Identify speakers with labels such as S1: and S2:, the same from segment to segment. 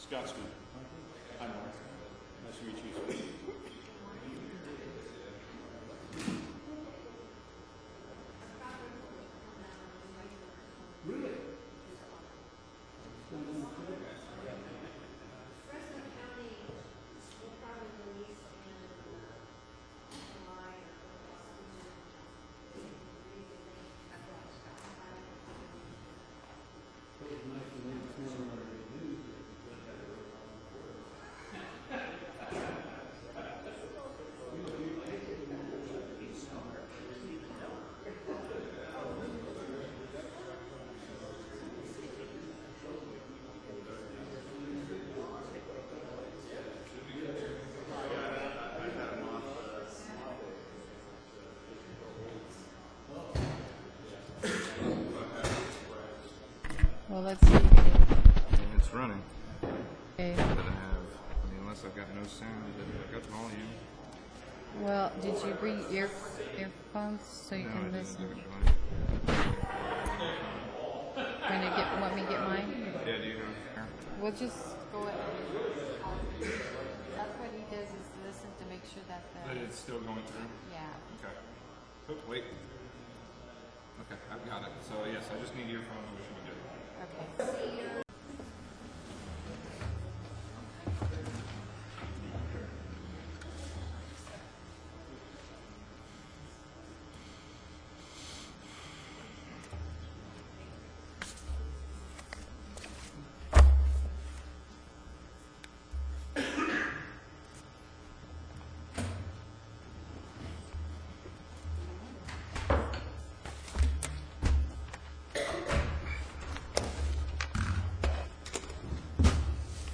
S1: Scotsman. Hi, Mark. Nice to meet you, sir.
S2: Well, let's see.
S3: It's running.
S2: Okay.
S3: But unless I've got no sound, I've got volume.
S2: Well, did you bring earphones so you
S3: No, I
S2: can
S3: didn't
S2: listen?
S3: actually.
S2: Want me to get mine?
S3: Yeah, do you have here?
S2: We'll just go ahead. That's what he does is listen to make sure that the
S3: But it's still going through?
S2: yeah.
S3: Okay. Oh, wait. Okay, I've got it. So, yes, I just need earphones. We should be good.
S2: Okay.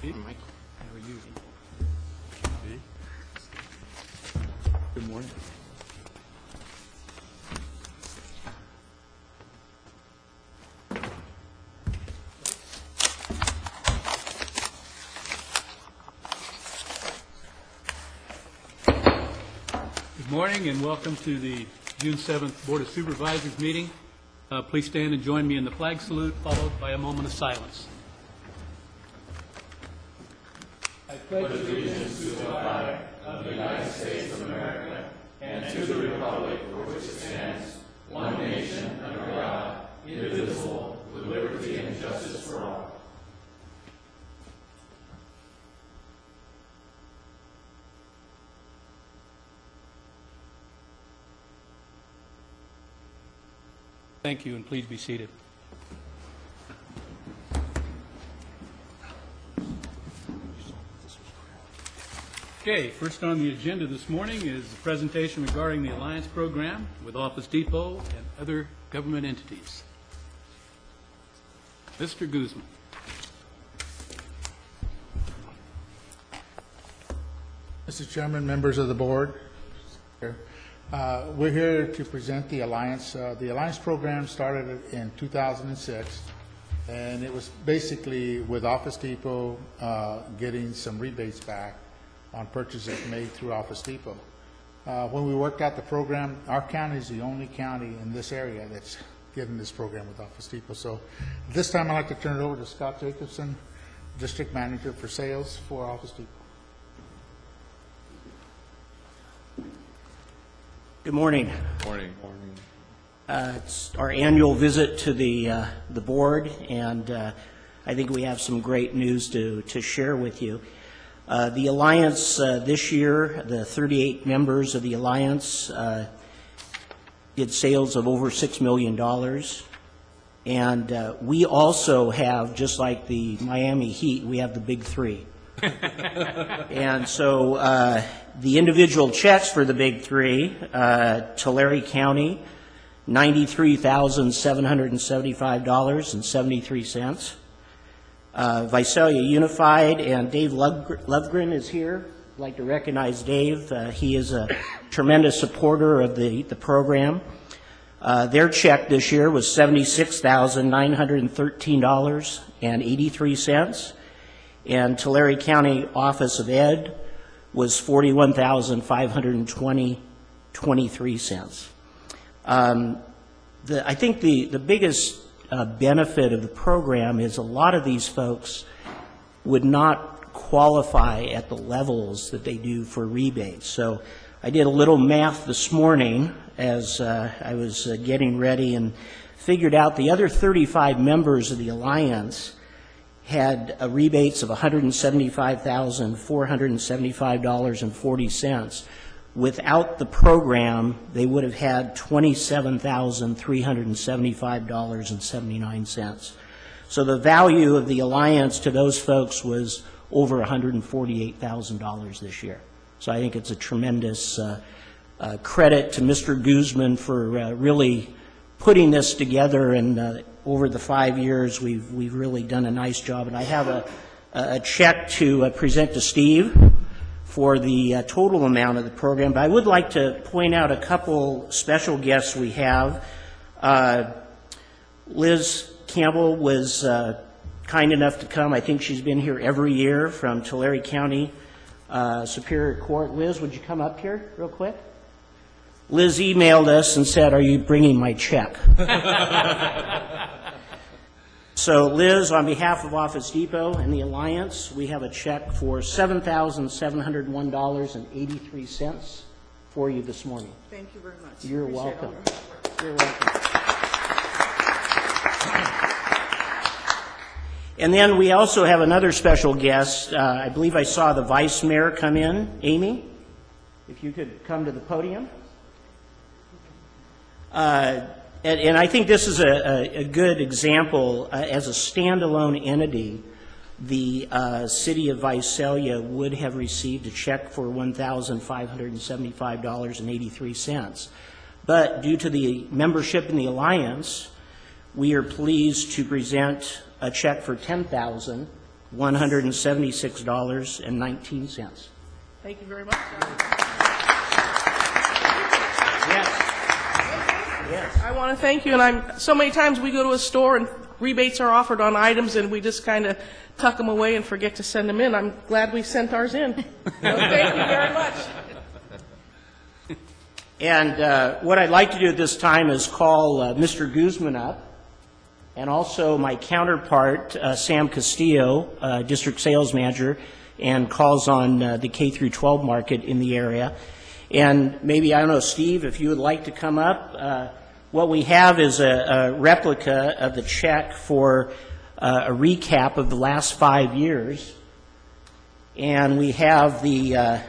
S1: Hey, Mike. How are you? Hey. Good morning. Good morning and welcome to the June 7th Board of Supervisors meeting. Please stand and join me in the flag salute, followed by a moment of silence. I pledge allegiance to the flag of the United States of America and to the republic for which it stands, one nation under God, indivisible, with liberty and justice for all. Thank you, and please be seated. Okay, first on the agenda this morning is the presentation regarding the Alliance Program with Office Depot and other government entities. Mr. Guzman.
S4: Mr. Chairman, members of the board, we're here to present the Alliance. The Alliance program started in 2006, and it was basically with Office Depot getting some rebates back on purchases made through Office Depot. When we worked out the program, our county is the only county in this area that's given this program with Office Depot. So this time I'd like to turn it over to Scott Jacobson, District Manager for Sales for Office Depot.
S5: Good morning.
S3: Morning.
S5: It's our annual visit to the board, and I think we have some great news to share with you. The Alliance this year, the 38 members of the Alliance did sales of over $6 million. And we also have, just like the Miami Heat, we have the big three. And so the individual checks for the big three, Tulare County, $93,775.73. Visalia Unified, and Dave Lovegren is here. I'd like to recognize Dave. He is a tremendous supporter of the program. Their check this year was $76,913.83. And Tulare County Office of Ed was $41,520.23 cents. I think the biggest benefit of the program is a lot of these folks would not qualify at the levels that they do for rebates. So I did a little math this morning as I was getting ready and figured out the other 35 members of the Alliance had rebates of $175,475.40. Without the program, they would have had $27,375.79. So the value of the Alliance to those folks was over $148,000 this year. So I think it's a tremendous credit to Mr. Guzman for really putting this together, and over the 5 years we've really done a nice job. And I have a check to present to Steve for the total amount of the program. But I would like to point out a couple special guests we have. Liz Campbell was kind enough to come. I think she's been here every year from Tulare County Superior Court. Liz, would you come up here real quick? Liz emailed us and said, "Are you bringing my check?" So, Liz, on behalf of Office Depot and the Alliance, we have a check for $7,701.83 for you this morning.
S6: Thank you very much.
S5: You're
S6: Appreciate
S5: welcome.
S6: all that.
S5: You're welcome. And then we also have another special guest. I believe I saw the Vice Mayor come in. Amy, if you could come to the podium. And I think this is a good example. As a standalone entity, the city of Visalia would have received a check for $1,575.83. But due to the membership in the Alliance, we are pleased to present a check for $10,176.19.
S6: Thank you very much.
S5: Yes.
S6: I want to thank you, and so many times we go to a store and rebates are offered on items and we just kind of tuck them away and forget to send them in. I'm glad we sent ours in. So thank you very much.
S5: And what I'd like to do at this time is call Mr. Guzman up, and also my counterpart, Sam Castillo, District Sales Manager, and calls on the K through 12 market in the area. And maybe, I don't know, Steve, if you would like to come up. What we have is a replica of the check for a recap of the last 5 years. And we have the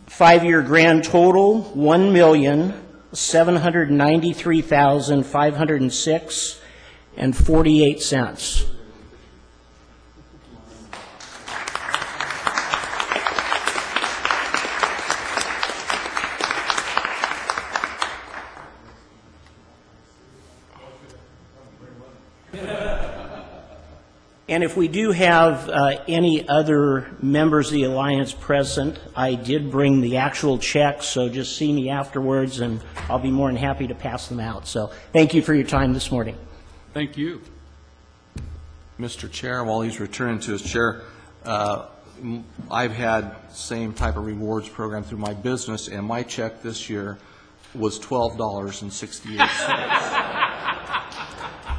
S5: 5-year grand total, $1,793,506.48. And if we do have any other members of the Alliance present, I did bring the actual checks, so just see me afterwards and I'll be more than happy to pass them out. So thank you for your time this morning.
S1: Thank you.
S7: Mr. Chair, while he's returning to his chair, I've had same type of rewards program through my business, and my check this year was $12.68.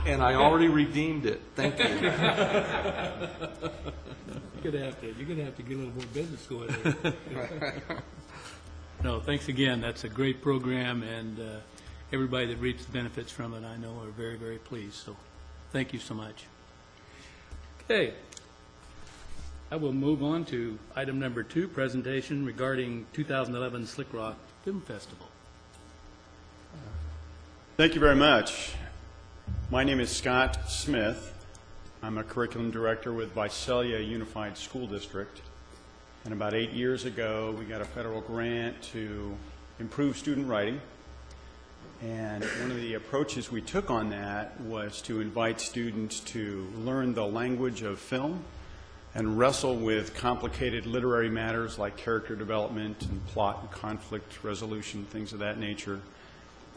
S7: And I already redeemed it. Thank you.
S1: You're gonna have to get a little more business going there. No, thanks again. That's a great program, and everybody that reaps the benefits from it, I know, are very, very pleased. So, thank you so much. Okay, I will move on to item number 2, presentation regarding 2011 Slick Rock Film Festival.
S8: Thank you very much. My name is Scott Smith. I'm a curriculum director with Visalia Unified School District. And about 8 years ago, we got a federal grant to improve student writing. And one of the approaches we took on that was to invite students to learn the language of film and wrestle with complicated literary matters like character development and plot and conflict resolution, things of that nature.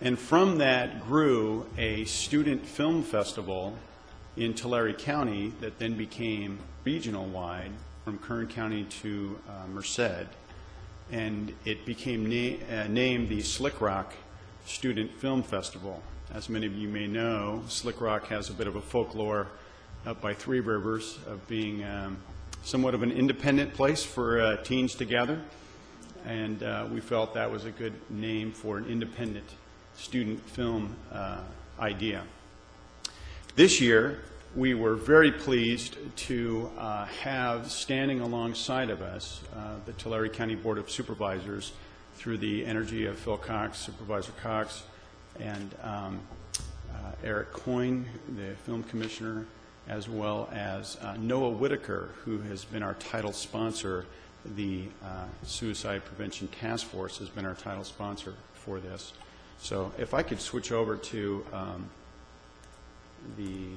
S8: And from that grew a student film festival in Tulare County that then became regional-wide from Kern County to Merced. And it became named the Slick Rock Student Film Festival. As many of you may know, Slick Rock has a bit of a folklore up by Three Rivers, of being somewhat of an independent place for teens to gather. And we felt that was a good name for an independent student film idea. This year, we were very pleased to have standing alongside of us the Tulare County Board of Supervisors through the energy of Phil Cox, Supervisor Cox, and Eric Coyne, the film commissioner, as well as Noah Whitaker, who has been our title sponsor. The Suicide Prevention Task Force has been our title sponsor for this. So if I could switch over to the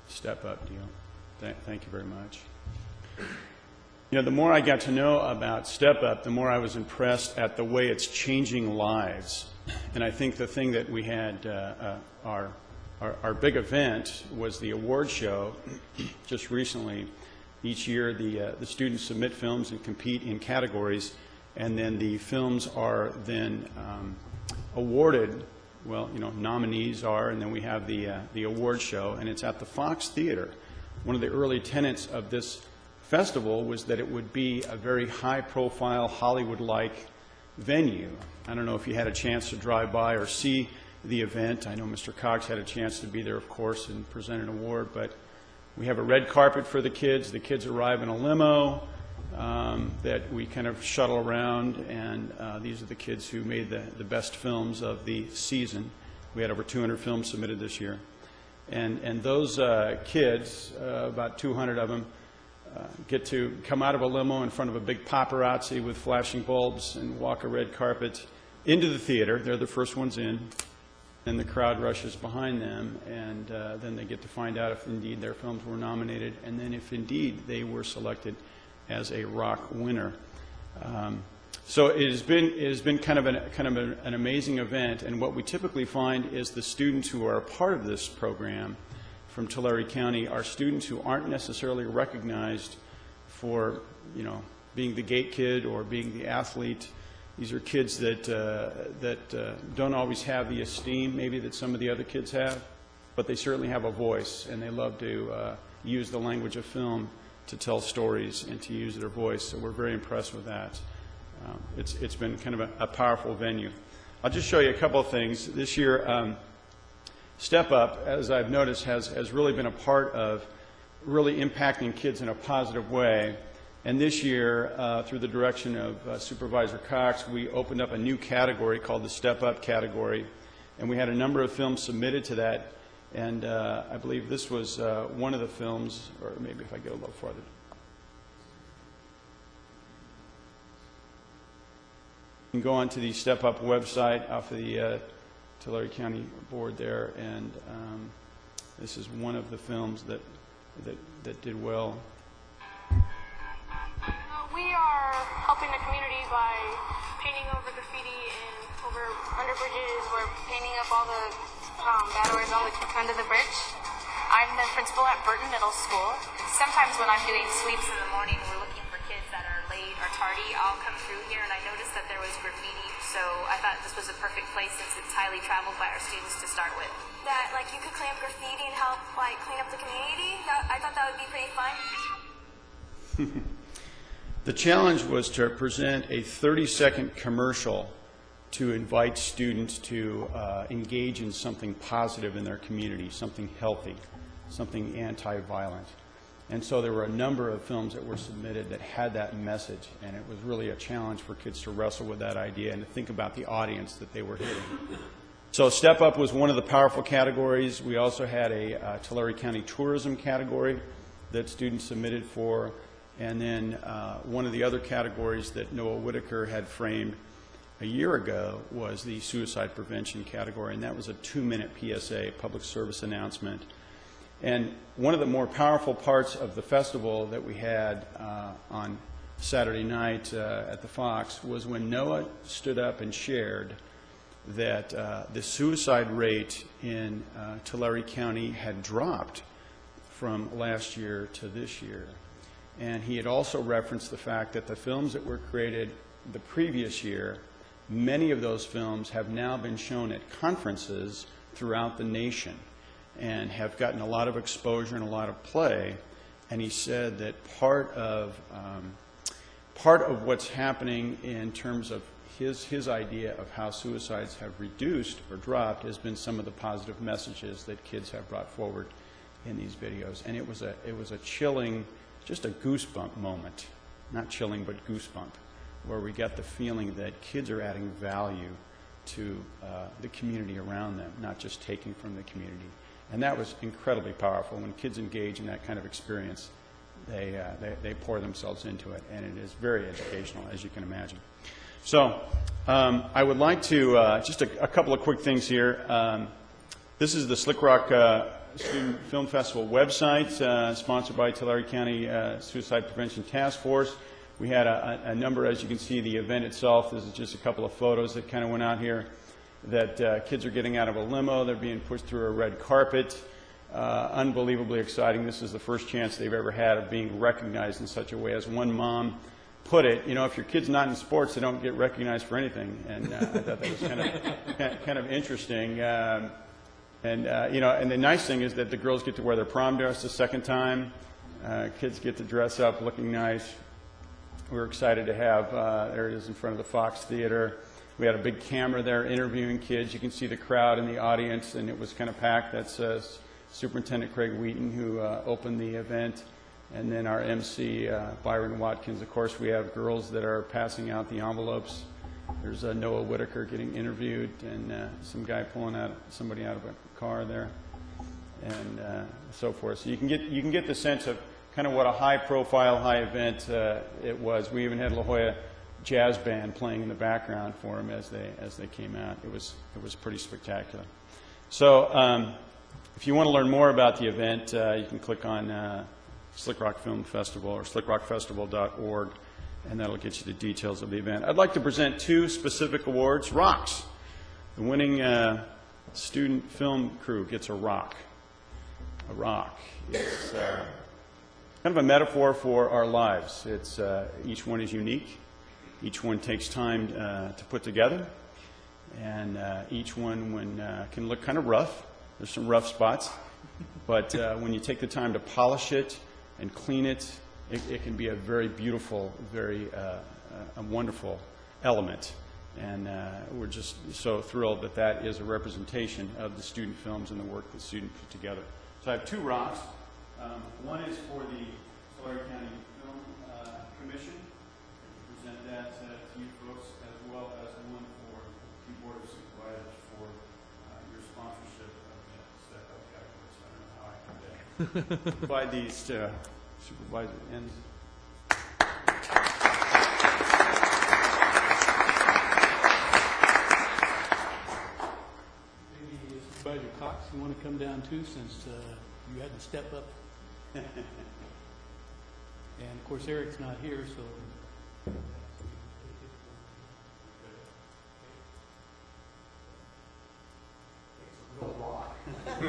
S8: Step Up deal. Thank you very much. You know, the more I got to know about Step Up, the more I was impressed at the way it's changing lives. And I think the thing that we had, our big event was the award show just recently. Each year, the students submit films and compete in categories, and then the films are then awarded. Well, you know, nominees are, and then we have the award show, and it's at the Fox Theater. One of the early tenets of this festival was that it would be a very high-profile, Hollywood-like venue. I don't know if you had a chance to drive by or see the event. I know Mr. Cox had a chance to be there, of course, and present an award, but we have a red carpet for the kids. The kids arrive in a limo that we kind of shuttle around, and these are the kids who made the best films of the season. We had over 200 films submitted this year. And those kids, about 200 of them, get to come out of a limo in front of a big paparazzi with flashing bulbs and walk a red carpet into the theater. They're the first ones in. And the crowd rushes behind them, and then they get to find out if indeed their films were nominated, and then if indeed they were selected as a rock winner. So it has been kind of an amazing event, and what we typically find is the students who are a part of this program from Tulare County are students who aren't necessarily recognized for, you know, being the gate kid or being the athlete. These are kids that don't always have the esteem maybe that some of the other kids have, but they certainly have a voice, and they love to use the language of film to tell stories and to use their voice. So we're very impressed with that. It's been kind of a powerful venue. I'll just show you a couple of things. This year, Step Up, as I've noticed, has really been a part of really impacting kids in a positive way. And this year, through the direction of Supervisor Cox, we opened up a new category called the Step Up category. And we had a number of films submitted to that. And I believe this was one of the films, or maybe if I go a little farther. You can go onto the Step Up website off of the Tulare County Board there. And this is one of the films that did well.
S9: We are helping the community by painting over graffiti and over under bridges. We're painting up all the bad words on the front of the bridge. I'm the principal at Burton Middle School. Sometimes when I'm doing sweeps in the morning, we're looking for kids that are late or tardy. I'll come through here and I noticed that there was graffiti, so I thought this was a perfect place since it's highly traveled by our students to start with. That like you could clean up graffiti and help like clean up the community. I thought that would be pretty fun.
S8: The challenge was to present a 30-second commercial to invite students to engage in something positive in their community, something healthy, something anti-violent. And so there were a number of films that were submitted that had that message, and it was really a challenge for kids to wrestle with that idea and to think about the audience that they were hitting. So Step Up was one of the powerful categories. We also had a Tulare County tourism category that students submitted for. And then one of the other categories that Noah Whitaker had framed a year ago was the suicide prevention category, and that was a 2-minute PSA, public service announcement. And one of the more powerful parts of the festival that we had on Saturday night at the Fox was when Noah stood up and shared that the suicide rate in Tulare County had dropped from last year to this year. And he had also referenced the fact that the films that were created the previous year, many of those films have now been shown at conferences throughout the nation. and have gotten a lot of exposure and a lot of play. And he said that part of what's happening in terms of his idea of how suicides have reduced or dropped has been some of the positive messages that kids have brought forward in these videos. And it was a chilling, just a goosebump moment, not chilling but goosebump, where we get the feeling that kids are adding value to the community around them, not just taking from the community. And that was incredibly powerful. When kids engage in that kind of experience, they pour themselves into it, and it is very educational, as you can imagine. So I would like to, just a couple of quick things here. This is the Slick Rock Student Film Festival website, sponsored by Tulare County Suicide Prevention Task Force. We had a number, as you can see, the event itself. This is just a couple of photos that kind of went out here, that kids are getting out of a limo. They're being pushed through a red carpet. Unbelievably exciting. This is the first chance they've ever had of being recognized in such a way. As one mom put it, you know, if your kid's not in sports, they don't get recognized for anything. And I thought that was kind of interesting. You know, and the nice thing is that the girls get to wear their prom dress the second time. Kids get to dress up looking nice. We're excited to have, there it is in front of the Fox Theater. We had a big camera there interviewing kids. You can see the crowd in the audience, and it was kind of packed. That's Superintendent Craig Wheaton, who opened the event. And then our MC, Byron Watkins. Of course, we have girls that are passing out the envelopes. There's Noah Whitaker getting interviewed, and some guy pulling somebody out of a car there, and so forth. So you can get the sense of kind of what a high-profile, high event it was. We even had La Jolla Jazz Band playing in the background for them as they came out. It was pretty spectacular. So if you want to learn more about the event, you can click on Slick Rock Film Festival or slickrockfestival.org, and that'll get you the details of the event. I'd like to present two specific awards. Rocks. The winning student film crew gets a rock. A rock. It's kind of a metaphor for our lives. It's each one is unique. Each one takes time to put together, and each one can look kind of rough. There's some rough spots, but when you take the time to polish it and clean it, it can be a very beautiful, very a wonderful element. And we're just so thrilled that that is a representation of the student films and the work that students put together. So I have two rocks. One is for the Tulare County Film Commission. Present that to you folks, as well as one for the Board of Supervisors for your sponsorship of the Step Up Calculus. I don't know how I can provide these to Supervisor Enns.
S10: Maybe Supervisor Cox, you want to come down too, since you had to step up. And of course, Eric's not here, so. It's a real rock.
S8: You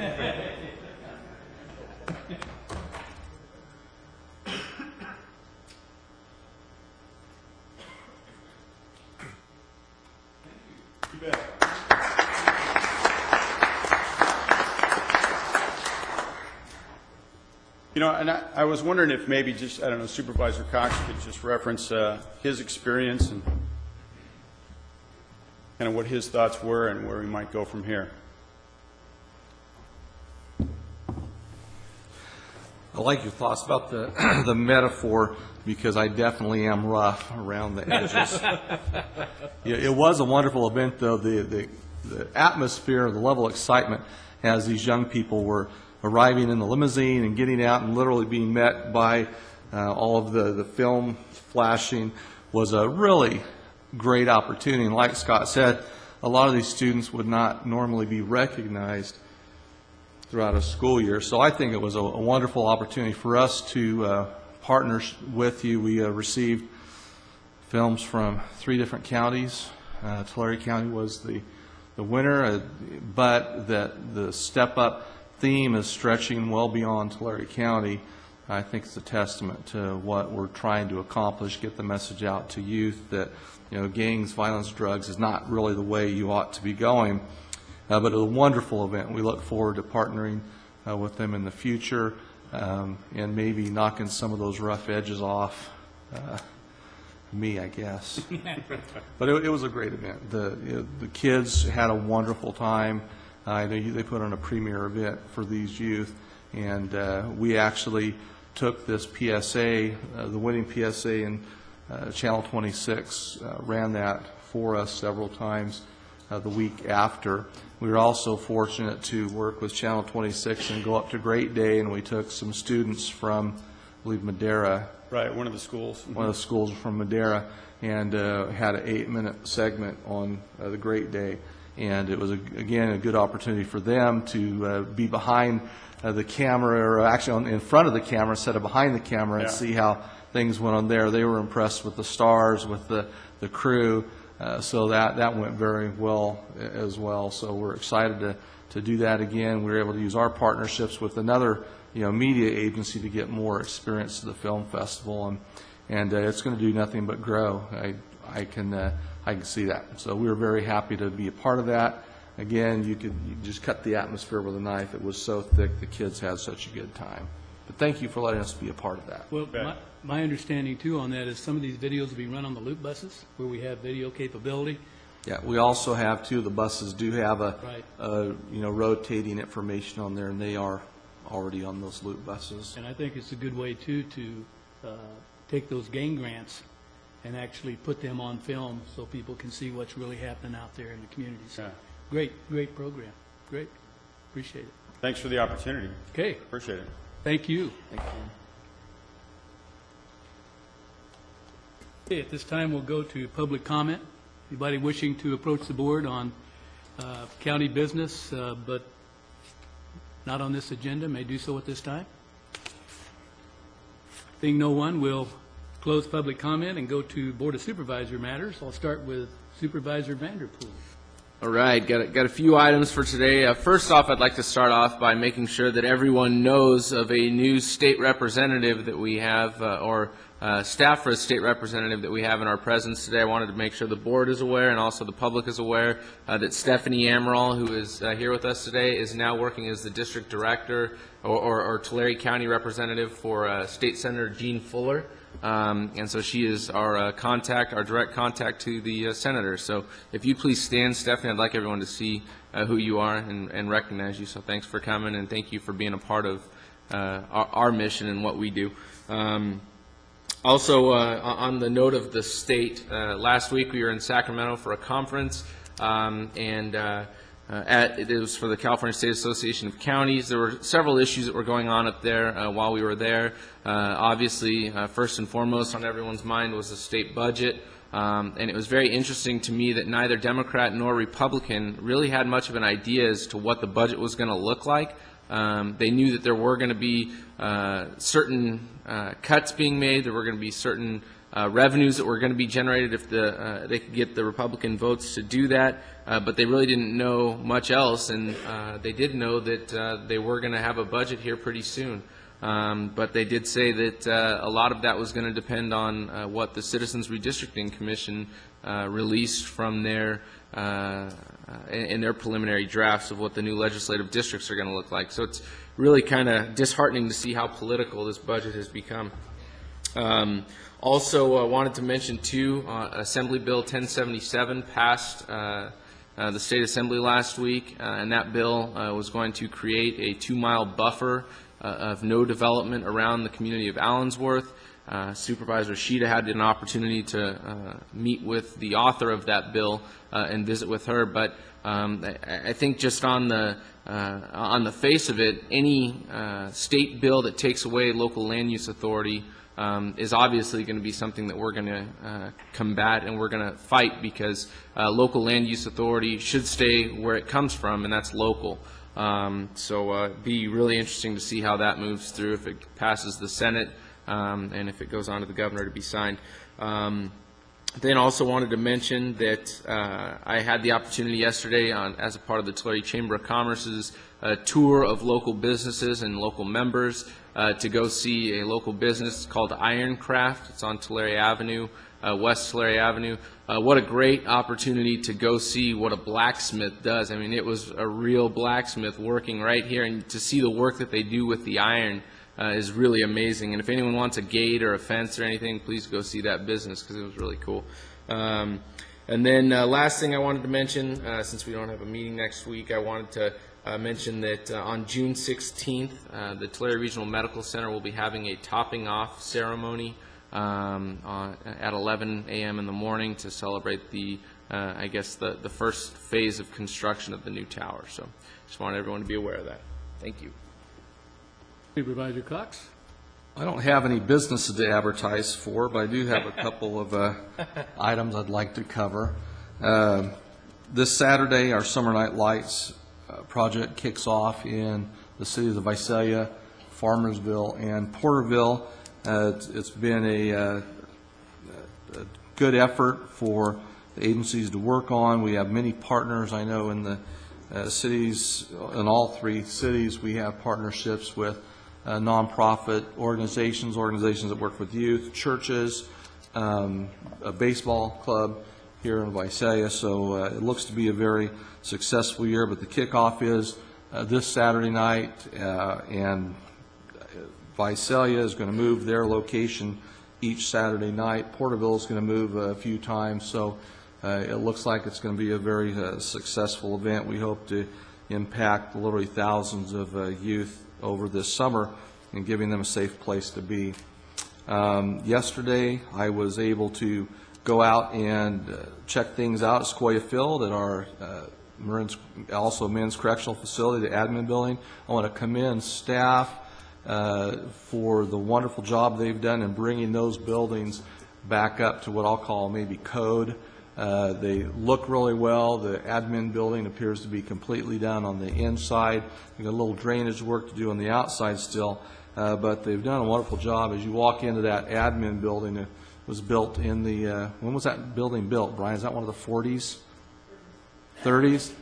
S8: bet. You know, and I was wondering if maybe just, I don't know, Supervisor Cox could just reference his experience and kind of what his thoughts were and where we might go from here.
S7: I like your thoughts about the metaphor, because I definitely am rough around the edges. Yeah, it was a wonderful event, though. The atmosphere, the level of excitement as these young people were arriving in the limousine and getting out and literally being met by all of the film flashing was a really great opportunity. And like Scott said, a lot of these students would not normally be recognized throughout a school year. So I think it was a wonderful opportunity for us to partner with you. We received films from 3 different counties. Tulare County was the winner, but the Step Up theme is stretching well beyond Tulare County. I think it's a testament to what we're trying to accomplish, get the message out to youth that, you know, gangs, violence, drugs is not really the way you ought to be going. But it's a wonderful event. We look forward to partnering with them in the future, and maybe knocking some of those rough edges off me, I guess. But it was a great event. The kids had a wonderful time. I know they put on a premier event for these youth, and we actually took this PSA, the winning PSA, and Channel 26 ran that for us several times the week after. We were also fortunate to work with Channel 26 and go up to Great Day, and we took some students from, I believe, Madera.
S8: Right, one of the schools.
S7: One of the schools from Madera, and had an 8-minute segment on the Great Day. And it was, again, a good opportunity for them to be behind the camera, or actually in front of the camera instead of behind the camera, and see how things went on there. They were impressed with the stars, with the crew, so that went very well as well. So we're excited to do that again. We were able to use our partnerships with another media agency to get more experience to the film festival, and it's going to do nothing but grow. I can see that. So we were very happy to be a part of that. Again, you just cut the atmosphere with a knife. It was so thick. The kids had such a good time. But thank you for letting us be a part of that.
S10: Well, my understanding too on that is some of these videos will be run on the loop buses where we have video capability.
S7: Yeah, we also have too. The buses do have a rotating information on there, and they are already on those loop buses.
S10: And I think it's a good way too to take those GAIN grants and actually put them on film so people can see what's really happening out there in the community. So great program. Great. Appreciate it.
S8: Thanks for the opportunity.
S10: Okay.
S8: Appreciate it.
S10: Thank you.
S7: Thank you.
S10: Okay, at this time, we'll go to public comment. Anybody wishing to approach the board on county business, but not on this agenda, may do so at this time. Seeing no one, we'll close public comment and go to Board of Supervisor matters. I'll start with Supervisor Vanderpool.
S1: All right, got a few items for today. First off, I'd like to start off by making sure that everyone knows of a new state representative that we have, or staff for a state representative that we have in our presence today. I wanted to make sure the board is aware and also the public is aware that Stephanie Amaral, who is here with us today, is now working as the district director or Tulare County representative for State Senator Gene Fuller. And so she is our contact, our direct contact to the senator. So if you please stand, Stephanie, I'd like everyone to see who you are and recognize you. So thanks for coming, and thank you for being a part of our mission and what we do. Also, on the note of the state, last week we were in Sacramento for a conference, it was for the California State Association of Counties. There were several issues that were going on up there while we were there. Obviously, first and foremost on everyone's mind was the state budget. And it was very interesting to me that neither Democrat nor Republican really had much of an idea as to what the budget was going to look like. They knew that there were going to be certain cuts being made. There were going to be certain revenues that were going to be generated if they could get the Republican votes to do that, but they really didn't know much else, and they did know that they were going to have a budget here pretty soon. But they did say that a lot of that was going to depend on what the Citizens Redistricting Commission released from their in their preliminary drafts of what the new legislative districts are going to look like. So it's really kind of disheartening to see how political this budget has become. Also, wanted to mention too, Assembly Bill 1077 passed the State Assembly last week, and that bill was going to create a 2-mile buffer of no development around the community of Allensworth. Supervisor Sheeta had an opportunity to meet with the author of that bill and visit with her, but I think just on the face of it, any state bill that takes away local land use authority is obviously going to be something that we're going to combat and we're going to fight, because local land use authority should stay where it comes from, and that's local. So it'd be really interesting to see how that moves through, if it passes the Senate and if it goes on to the governor to be signed. Then also wanted to mention that I had the opportunity yesterday as a part of the Tulare Chamber of Commerce's tour of local businesses and local members to go see a local business called Ironcraft. It's on Tulare Avenue.
S11: West Tulare Avenue. What a great opportunity to go see what a blacksmith does. I mean, it was a real blacksmith working right here, and to see the work that they do with the iron is really amazing. And if anyone wants a gate or a fence or anything, please go see that business, because it was really cool. And then last thing I wanted to mention, since we don't have a meeting next week, I wanted to mention that on June 16th, the Tulare Regional Medical Center will be having a topping off ceremony at 11 a.m. in the morning to celebrate the, I guess, the first phase of construction of the new tower. So just want everyone to be aware of that. Thank you.
S10: Supervisor Cox?
S7: I don't have any business to advertise for, but I do have a couple of items I'd like to cover. This Saturday, our Summer Night Lights project kicks off in the cities of Visalia, Farmersville, and Porterville. It's been a good effort for the agencies to work on. We have many partners. I know in the cities, in all three cities, we have partnerships with nonprofit organizations that work with youth, churches, a baseball club here in Visalia. So it looks to be a very successful year, but the kickoff is this Saturday night, and Visalia is going to move their location each Saturday night. Porterville is going to move a few times, so it looks like it's going to be a very successful event. We hope to impact literally thousands of youth over this summer and giving them a safe place to be. Yesterday, I was able to go out and check things out at Sequoia Field at our also men's correctional facility, the admin building. I want to commend staff for the wonderful job they've done in bringing those buildings back up to what I'll call maybe code. They look really well. The admin building appears to be completely done on the inside. We've got a little drainage work to do on the outside still, but they've done a wonderful job. As you walk into that admin building, it was built in the, when was that building built, Brian? Is that one of the 40s? 30s?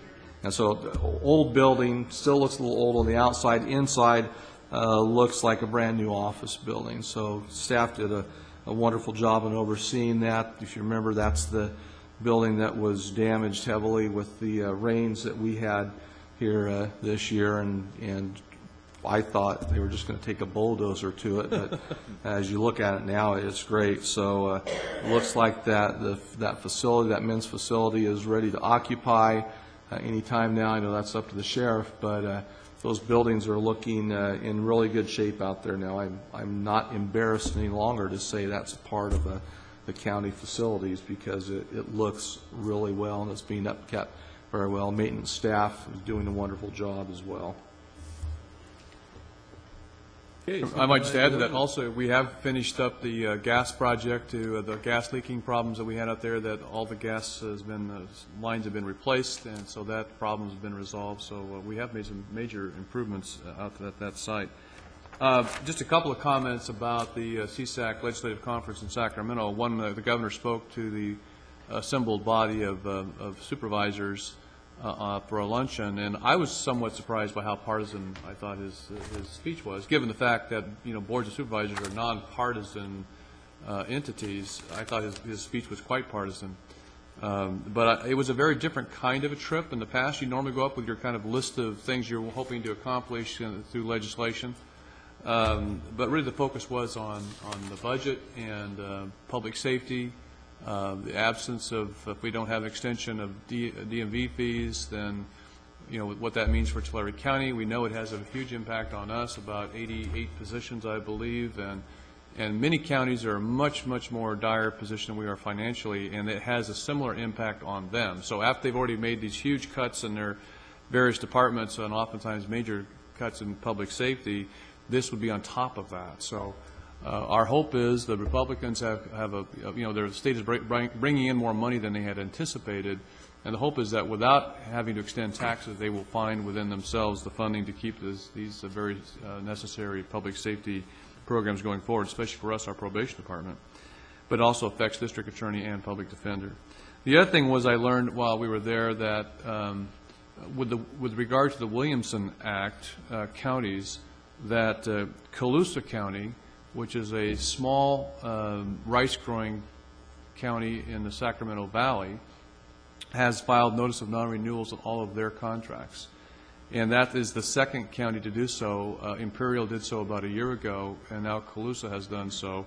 S7: And so the old building still looks a little old on the outside. Inside looks like a brand new office building. So staff did a wonderful job in overseeing that. If you remember, that's the building that was damaged heavily with the rains that we had here this year, and I thought they were just going to take a bulldozer to it, but as you look at it now, it's great. So it looks like that facility, that men's facility, is ready to occupy any time now. I know that's up to the sheriff, but those buildings are looking in really good shape out there now. I'm not embarrassed any longer to say that's a part of the county facilities, because it looks really well and it's being upkept very well. Maintenance staff is doing a wonderful job as well.
S12: Okay, I might just add to that also, we have finished up the gas project to the gas leaking problems that we had out there, that all the gas has been, lines have been replaced, and so that problem has been resolved. So we have made some major improvements out at that site. Just a couple of comments about the CSAC Legislative Conference in Sacramento. One, the governor spoke to the assembled body of supervisors for a luncheon, and I was somewhat surprised by how partisan I thought his speech was, given the fact that, you know, boards of supervisors are nonpartisan entities. I thought his speech was quite partisan. But it was a very different kind of a trip. In the past, you normally go up with your kind of list of things you're hoping to accomplish through legislation. But really the focus was on the budget and public safety, the absence of, if we don't have an extension of DMV fees, then, you know, what that means for Tulare County. We know it has a huge impact on us, about 88 positions, I believe, and many counties are much more dire position than we are financially, and it has a similar impact on them. So after they've already made these huge cuts in their various departments, and oftentimes major cuts in public safety, this would be on top of that. So our hope is the Republicans have their state is bringing in more money than they had anticipated, and the hope is that without having to extend taxes, they will find within themselves the funding to keep these very necessary public safety programs going forward, especially for us, our probation department. But it also affects district attorney and public defender. The other thing was, I learned while we were there that with regard to the Williamson Act counties, that Colusa County, which is a small rice growing county in the Sacramento Valley has filed notice of non-renewals on all of their contracts. And that is the second county to do so. Imperial did so about a year ago, and now Colusa has done so.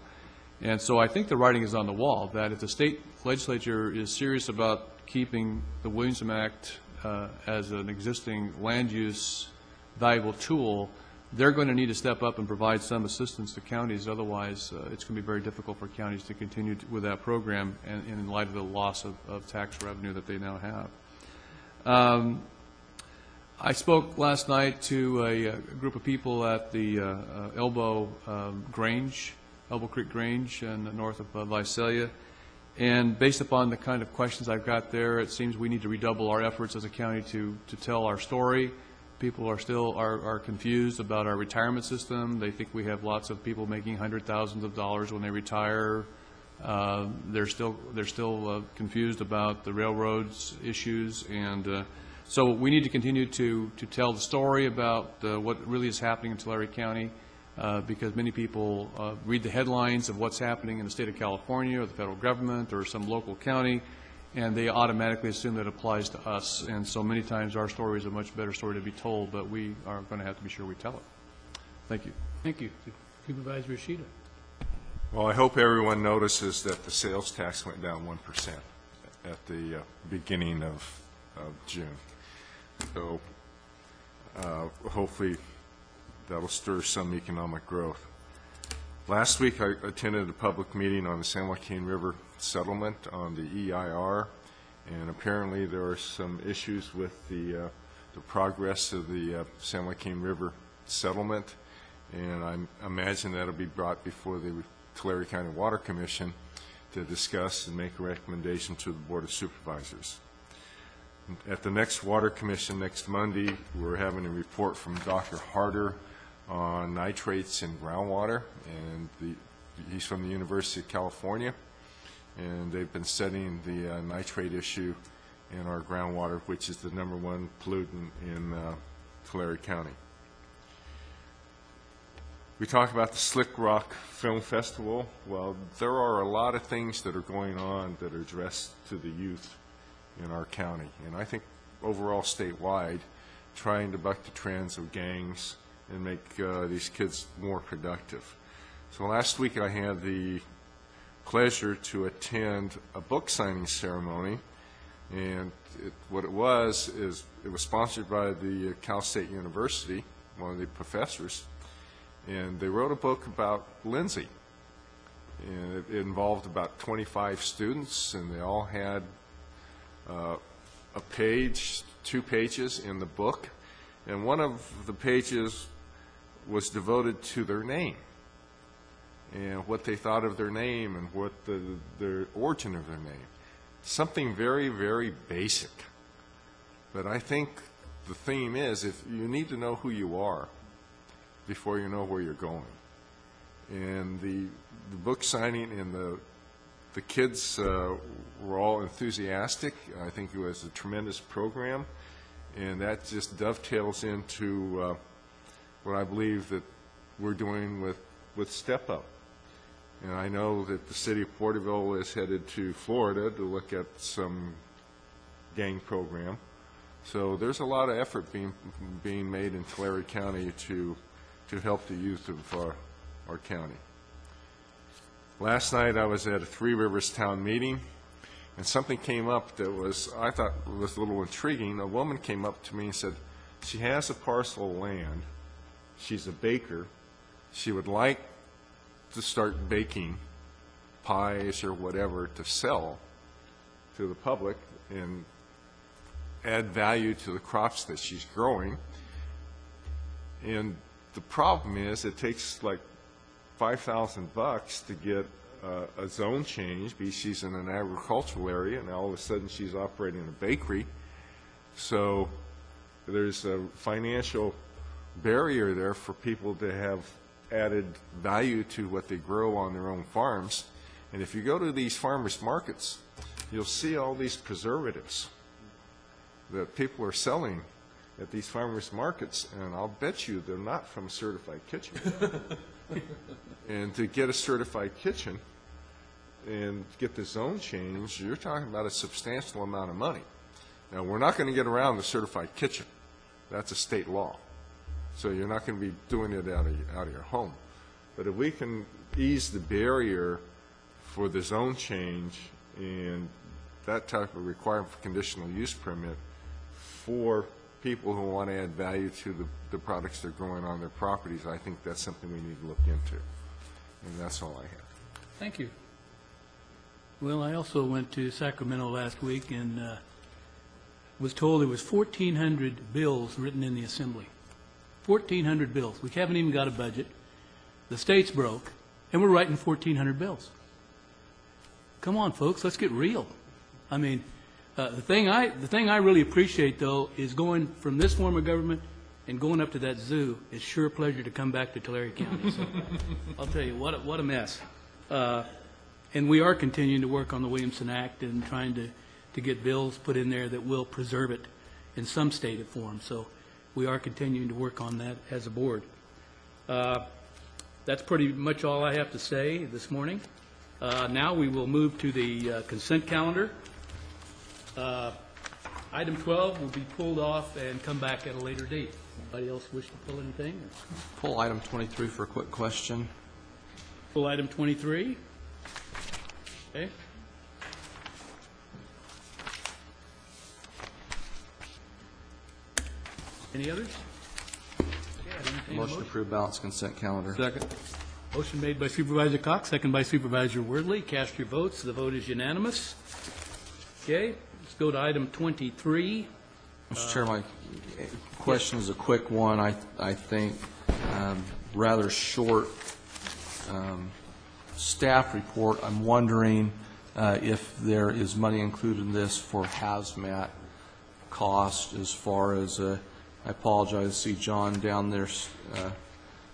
S12: And so I think the writing is on the wall, that if the state legislature is serious about keeping the Williamson Act as an existing land use valuable tool, they're going to need to step up and provide some assistance to counties. Otherwise, it's going to be very difficult for counties to continue with that program, and in light of the loss of tax revenue that they now have. I spoke last night to a group of people at the Elbow Creek Grange, and north of Visalia. And based upon the kind of questions I've got there, it seems we need to redouble our efforts as a county to tell our story. People are still confused about our retirement system. They think we have lots of people making $100,000s of dollars when they retire. They're still confused about the railroads issues, and so we need to continue to tell the story about what really is happening in Tulare County, because many people read the headlines of what's happening in the state of California or the federal government or some local county, and they automatically assume that applies to us. And so many times our story is a much better story to be told, but we are going to have to be sure we tell it. Thank you.
S10: Thank you. Supervisor Ishida.
S13: Well, I hope everyone notices that the sales tax went down 1% at the beginning of June. So hopefully that'll stir some economic growth. Last week I attended a public meeting on the San Joaquin River settlement on the EIR, and apparently there are some issues with the progress of the San Joaquin River settlement, and I imagine that'll be brought before the Tulare County Water Commission to discuss and make a recommendation to the Board of Supervisors. At the next Water Commission next Monday, we're having a report from Dr. Harder on nitrates in groundwater, and he's from the University of California, and they've been studying the nitrate issue in our groundwater, which is the #1 pollutant in Tulare County. We talked about the Slick Rock Film Festival. Well, there are a lot of things that are going on that are addressed to the youth in our county, and I think overall statewide, trying to buck the trends of gangs and make these kids more productive. So last week I had the pleasure to attend a book signing ceremony, and what it was is it was sponsored by the Cal State University, one of the professors, and they wrote a book about Lindsay, and it involved about 25 students, and they all had a page, 2 pages in the book, and one of the pages was devoted to their name and what they thought of their name and what the origin of their name. Something very, very basic. But I think the theme is, if you need to know who you are before you know where you're going. And the book signing and the kids were all enthusiastic. I think it was a tremendous program, and that just dovetails into what I believe that we're doing with Step Up. And I know that the city of Porterville is headed to Florida to look at some gang program. So there's a lot of effort being made in Tulare County to help the youth of our county. Last night I was at a Three Rivers Town meeting, and something came up that I thought was a little intriguing. A woman came up to me and said she has a parcel of land. She's a baker. She would like to start baking pies or whatever to sell to the public and add value to the crops that she's growing. And the problem is it takes like $5,000 to get a zone change because she's in an agricultural area, and all of a sudden she's operating a bakery. So there's a financial barrier there for people to have added value to what they grow on their own farms. And if you go to these farmers markets, you'll see all these preservatives that people are selling at these farmers markets, and I'll bet you they're not from a certified kitchen. And to get a certified kitchen, and get the zone change, you're talking about a substantial amount of money. Now, we're not going to get around the certified kitchen. That's a state law. So you're not going to be doing it out of your home. But if we can ease the barrier for the zone change and that type of requirement for conditional use permit for people who want to add value to the products they're growing on their properties, I think that's something we need to look into. And that's all I have.
S10: Thank you. Well, I also went to Sacramento last week and was told there was 1,400 bills written in the Assembly. 1,400 bills. We haven't even got a budget. The state's broke, and we're writing 1,400 bills. Come on, folks, let's get real. I mean, the thing I really appreciate, though, is going from this form of government and going up to that zoo. It's sure a pleasure to come back to Tulare County. So I'll tell you, what a mess. And we are continuing to work on the Williamson Act and trying to get bills put in there that will preserve it in some state of form. So we are continuing to work on that as a board. That's pretty much all I have to say this morning. Now we will move to the consent calendar. Item 12 will be pulled off and come back at a later date. Anybody else wish to pull anything?
S7: Pull item 23 for a quick question.
S10: Pull item 23. Okay. Any others?
S7: Motion to approve balanced consent calendar.
S12: Second.
S10: Motion made by Supervisor Cox, second by Supervisor Wordley. Cast your votes. The vote is unanimous. Okay, let's go to item 23.
S7: Mr. Chair, my question is a quick one. I think rather short staff report. I'm wondering if there is money included in this for hazmat cost as far as I apologize to see John down there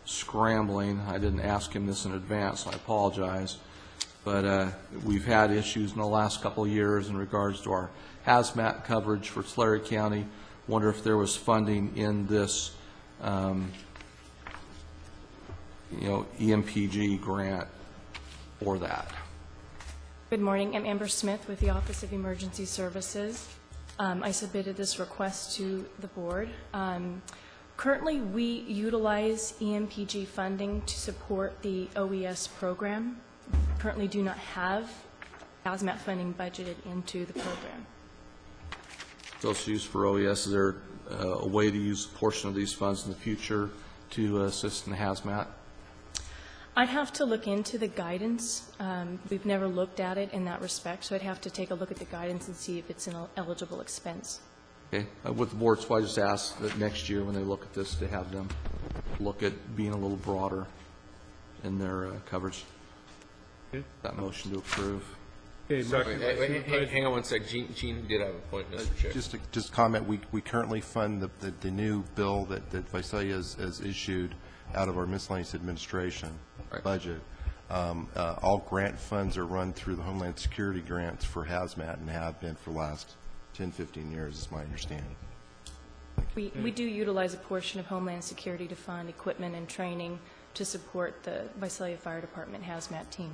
S7: scrambling. I didn't ask him this in advance. I apologize. But we've had issues in the last couple of years in regards to our hazmat coverage for Tulare County. Wonder if there was funding in this, EMPG grant for that.
S14: Good morning. I'm Amber Smith with the Office of Emergency Services. I submitted this request to the board. Currently, we utilize EMPG funding to support the OES program. Currently do not have hazmat funding budgeted into the program.
S7: So it's used for OES. Is there a way to use a portion of these funds in the future to assist in the hazmat?
S14: I'd have to look into the guidance. We've never looked at it in that respect, so I'd have to take a look at the guidance and see if it's an eligible expense.
S7: Okay. With the board, so I just asked that next year when they look at this to have them look at being a little broader in their coverage.
S10: Okay.
S7: That motion to approve.
S11: Wait, hang on one sec. Gene did have a point, Mr. Chair.
S15: Just comment, we currently fund the new bill that Visalia has issued out of our miscellaneous administration budget. All grant funds are run through the Homeland Security grants for hazmat and have been for the last 10, 15 years, is my understanding.
S14: We do utilize a portion of Homeland Security to fund equipment and training to support the Visalia Fire Department hazmat team.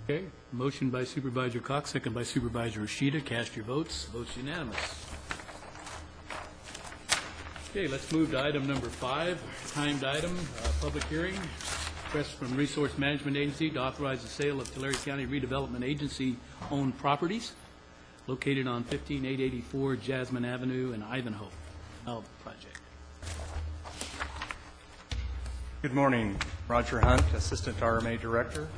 S10: Okay, motion by Supervisor Cox, second by Supervisor Ishida. Cast your votes. Votes unanimous. Okay, let's move to item number 5, timed item, public hearing. Request from Resource Management Agency to authorize the sale of Tulare County Redevelopment Agency-owned properties located on 15884 Jasmine Avenue in Ivanhoe. Project.
S16: Good morning. Roger Hunt, Assistant RMA Director.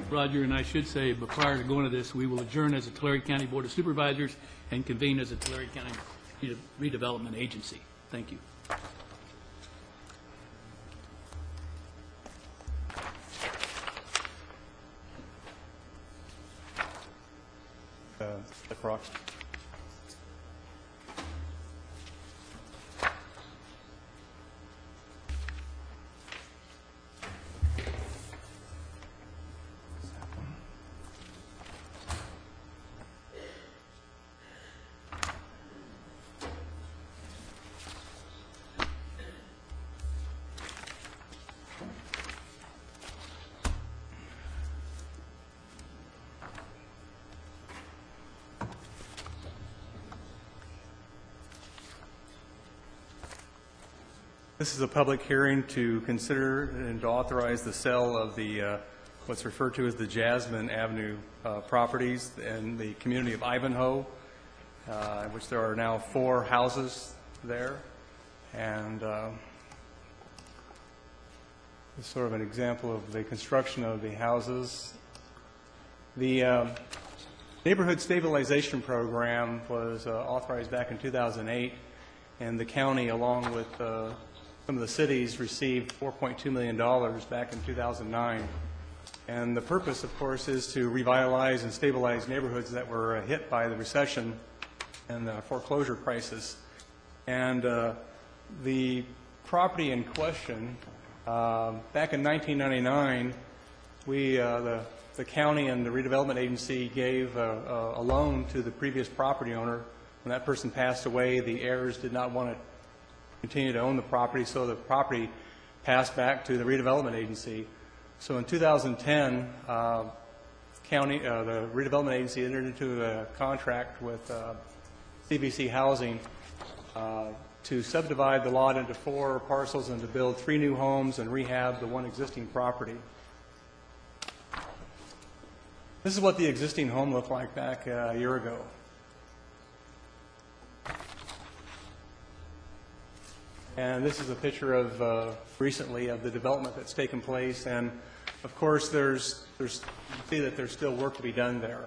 S10: Roger, and I should say, but prior to going to this, we will adjourn as a Tulare County Board of Supervisors and convene as a Tulare County Redevelopment Agency. Thank you.
S16: The Croc. This is a public hearing to consider and to authorize the sale of the what's referred to as the Jasmine Avenue properties in the community of Ivanhoe, in which there are now 4 houses there. And it's sort of an example of the construction of the houses. The Neighborhood Stabilization Program was authorized back in 2008, and the county, along with some of the cities, received $4.2 million back in 2009. And the purpose, of course, is to revitalize and stabilize neighborhoods that were hit by the recession and the foreclosure crisis. And the property in question, back in 1999, the county and the redevelopment agency gave a loan to the previous property owner. When that person passed away, the heirs did not want to continue to own the property, so the property passed back to the redevelopment agency. So in 2010, the redevelopment agency entered into a contract with CBC Housing to subdivide the lot into 4 parcels and to build 3 new homes and rehab the 1 existing property. This is what the existing home looked like back a year ago. And this is a picture of recently of the development that's taken place. And of course, you see that there's still work to be done there.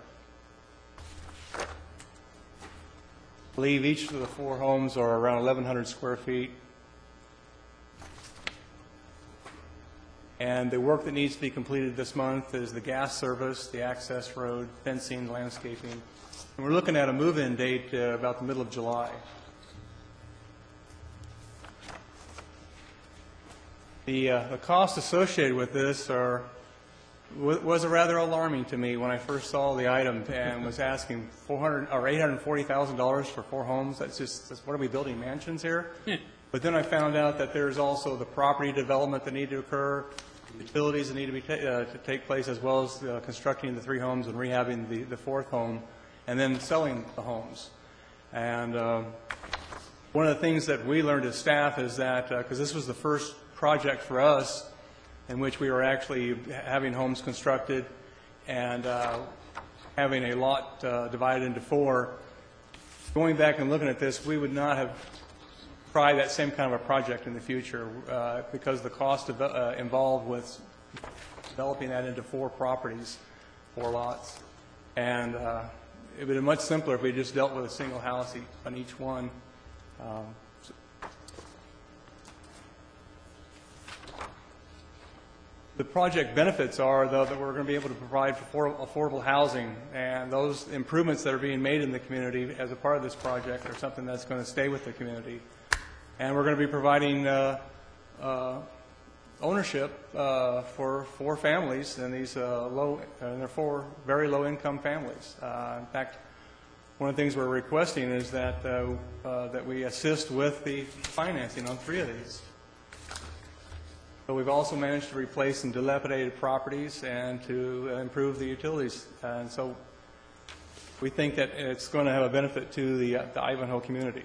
S16: I believe each of the 4 homes are around 1,100 square feet. And the work that needs to be completed this month is the gas service, the access road, fencing, landscaping. And we're looking at a move-in date about the middle of July. The cost associated with this was rather alarming to me when I first saw the item and was asking $840,000 for 4 homes. That's what are we building, mansions here? But then I found out that there's also the property development that need to occur, utilities that need to be to take place, as well as constructing the 3 homes and rehabbing the 4th home, and then selling the homes. And one of the things that we learned as staff is that, because this was the first project for us in which we were actually having homes constructed and having a lot divided into 4, going back and looking at this, we would not have tried that same kind of a project in the future because the cost involved with developing that into 4 properties, 4 lots. And it would have been much simpler if we just dealt with a single house on each one. The project benefits are, though, that we're going to be able to provide for affordable housing, and those improvements that are being made in the community as a part of this project are something that's going to stay with the community. And we're going to be providing ownership for 4 families, and these they're 4 very low-income families. In fact, one of the things we're requesting is that that we assist with the financing on 3 of these. But we've also managed to replace some dilapidated properties and to improve the utilities. And so we think that it's going to have a benefit to the Ivanhoe community.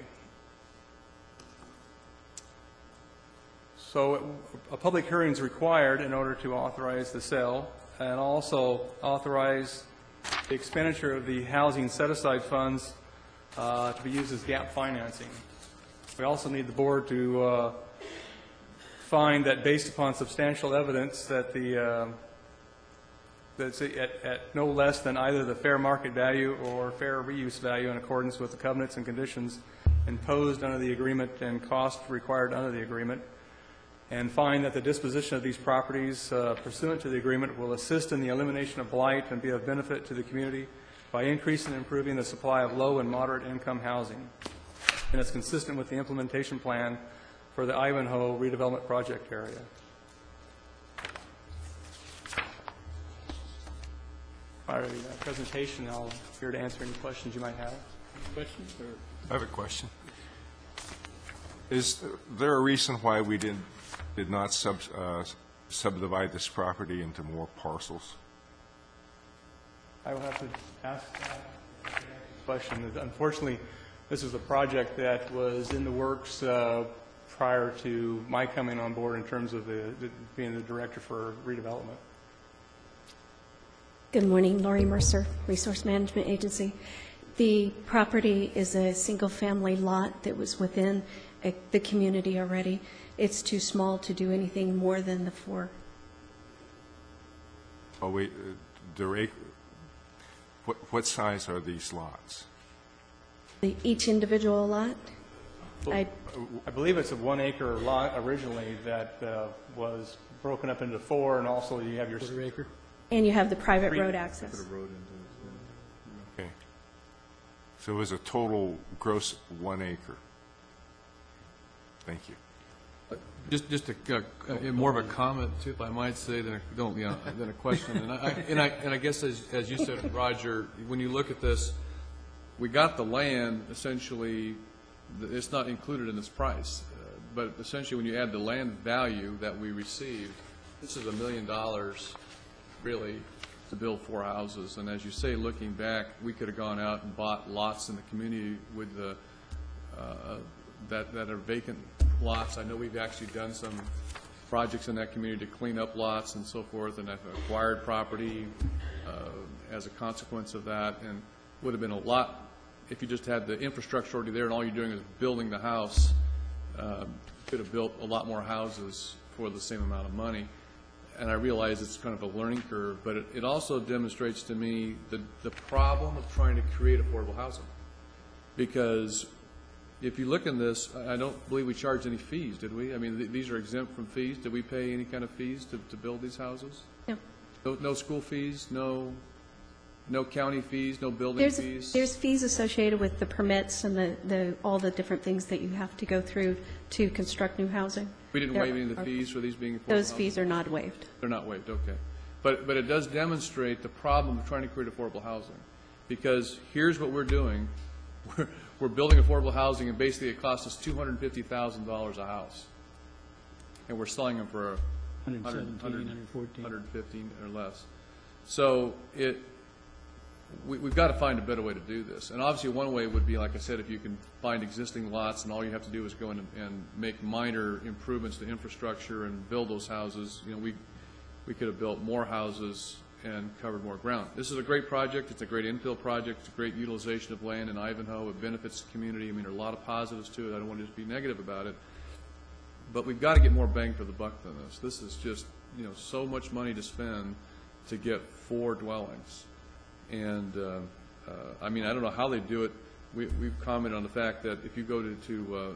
S16: So a public hearing is required in order to authorize the sale and also authorize the expenditure of the housing set-aside funds to be used as gap financing. We also need the board to find that based upon substantial evidence that that's at no less than either the fair market value or fair reuse value in accordance with the covenants and conditions imposed under the agreement and cost required under the agreement, and find that the disposition of these properties pursuant to the agreement will assist in the elimination of blight and be of benefit to the community by increasing and improving the supply of low and moderate income housing. And it's consistent with the implementation plan for the Ivanhoe redevelopment project area. Part of the presentation, I'll here to answer any questions you might have.
S10: Questions?
S13: I have a question. Is there a reason why we did not subdivide this property into more parcels?
S16: I will have to ask that question. Unfortunately, this is a project that was in the works prior to my coming on board in terms of being the director for redevelopment.
S17: Good morning, Lori Mercer, Resource Management Agency. The property is a single-family lot that was within the community already. It's too small to do anything more than the 4.
S13: Oh, wait, what size are these lots?
S17: Each individual lot?
S16: I believe it's a 1-acre lot originally that was broken up into 4, and also you have your...
S10: Quarter acre?
S17: And you have the private road access.
S13: Okay. So it was a total gross 1 acre. Thank you.
S12: Just more of a comment, too, if I might say, than a question. And I guess as you said, Roger, when you look at this, we got the land essentially. It's not included in this price, but essentially, when you add the land value that we received, this is $1 million, really, to build 4 houses. And as you say, looking back, we could have gone out and bought lots in the community with the that are vacant lots. I know we've actually done some projects in that community to clean up lots and so forth, and have acquired property as a consequence of that, and would have been a lot if you just had the infrastructure already there and all you're doing is building the house. Could have built a lot more houses for the same amount of money. And I realize it's kind of a learning curve, but it also demonstrates to me the problem of trying to create affordable housing. Because if you look in this, I don't believe we charged any fees, did we? I mean, these are exempt from fees. Did we pay any kind of fees to build these houses?
S17: No.
S12: No school fees, no county fees, no building fees?
S17: There's fees associated with the permits and all the different things that you have to go through to construct new housing.
S12: We didn't waive any of the fees for these being affordable
S17: Those
S12: housing?
S17: fees are not waived.
S12: They're not waived, okay. But it does demonstrate the problem of trying to create affordable housing. Because here's what we're doing. We're building affordable housing, and basically it costs us $250,000 a house. And we're selling them for
S10: 117, 114.
S12: 115 or less. So we've got to find a better way to do this. And obviously one way would be, like I said, if you can find existing lots and all you have to do is go in and make minor improvements to infrastructure and build those houses, you know, we could have built more houses and covered more ground. This is a great project. It's a great infill project. It's a great utilization of land in Ivanhoe. It benefits the community. I mean, there are a lot of positives to it. I don't want to just be negative about it. But we've got to get more bang for the buck than this. This is just, you know, so much money to spend to get 4 dwellings. And, I mean, I don't know how they do it. We've commented on the fact that if you go to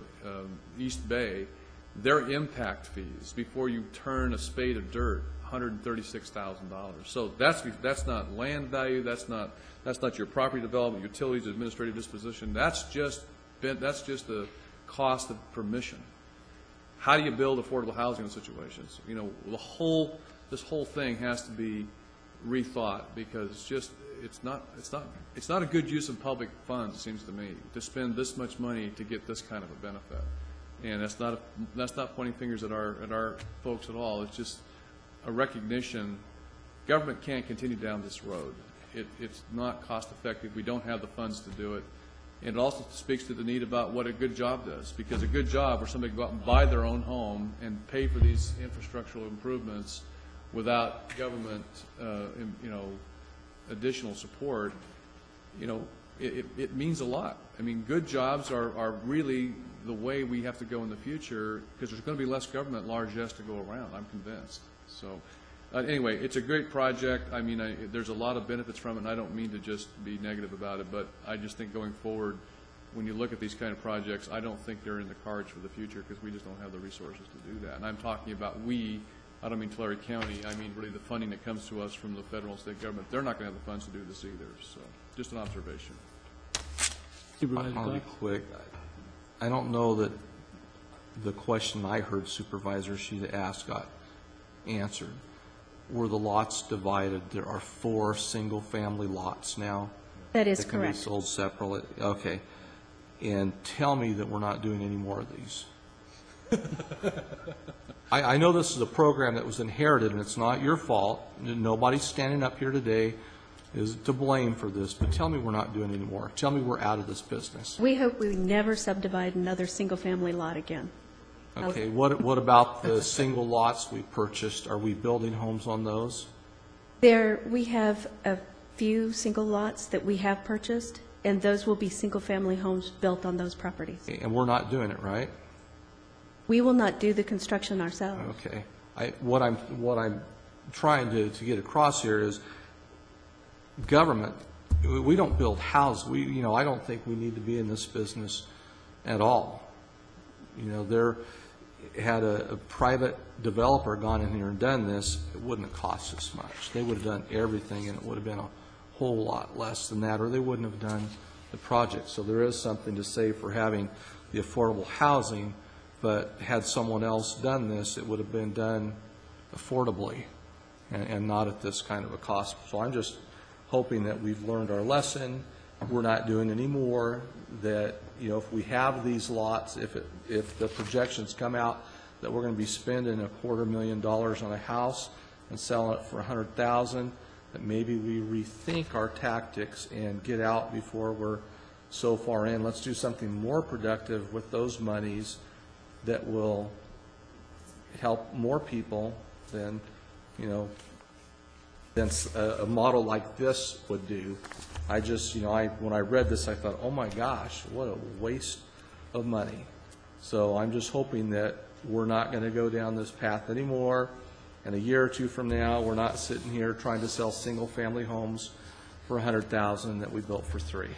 S12: East Bay, their impact fees before you turn a spade of dirt, $136,000. So that's not land value. That's not your property development, utilities, administrative disposition. That's just the cost of permission. How do you build affordable housing in situations? You know, this whole thing has to be rethought, because it's not a good use of public funds, it seems to me, to spend this much money to get this kind of a benefit. And that's not pointing fingers at our folks at all. It's just a recognition government can't continue down this road. It's not cost effective. We don't have the funds to do it. And it also speaks to the need about what a good job does, because a good job where somebody can go out and buy their own home and pay for these infrastructural improvements without government, additional support, it means a lot. I mean, good jobs are really the way we have to go in the future, because there's going to be less government largesse to go around, I'm convinced. So anyway, it's a great project. I mean, there's a lot of benefits from it, and I don't mean to just be negative about it, but I just think going forward, when you look at these kind of projects, I don't think they're in the cards for the future, because we just don't have the resources to do that. And I'm talking about I don't mean Tulare County, I mean really the funding that comes to us from the federal and state government. They're not going to have the funds to do this either. So just an observation.
S7: I'll be quick. I don't know that the question I heard Supervisor Sheeta ask got answered. Were the lots divided? There are 4 single-family lots now.
S17: That is
S7: that can
S17: correct.
S7: be sold separately. Okay. And tell me that we're not doing any more of these. I know this is a program that was inherited, and it's not your fault. Nobody's standing up here today is to blame for this, but tell me we're not doing any more. Tell me we're out of this business.
S17: We hope we never subdivide another single-family lot again.
S7: Okay, what about the single lots we purchased? Are we building homes on those?
S17: We have a few single lots that we have purchased, and those will be single-family homes built on those properties.
S7: And we're not doing it, right?
S17: We will not do the construction ourselves.
S7: Okay. What I'm trying to get across here is government. We don't build houses. I don't think we need to be in this business at all. Had a private developer gone in here and done this, it wouldn't have cost us much. They would have done everything, and it would have been a whole lot less than that, or they wouldn't have done the project. So there is something to say for having the affordable housing, but had someone else done this, it would have been done affordably and not at this kind of a cost. So I'm just hoping that we've learned our lesson. We're not doing any more. That if we have these lots, if the projections come out that we're going to be spending $250,000 on a house and selling it for $100,000, that maybe we rethink our tactics and get out before we're so far in. Let's do something more productive with those monies that will help more people than a model like this would do. When I read this, I thought, oh my gosh, what a waste of money. So I'm just hoping that we're not going to go down this path anymore. And a year or two from now, we're not sitting here trying to sell single-family homes for $100,000 that we built for $3.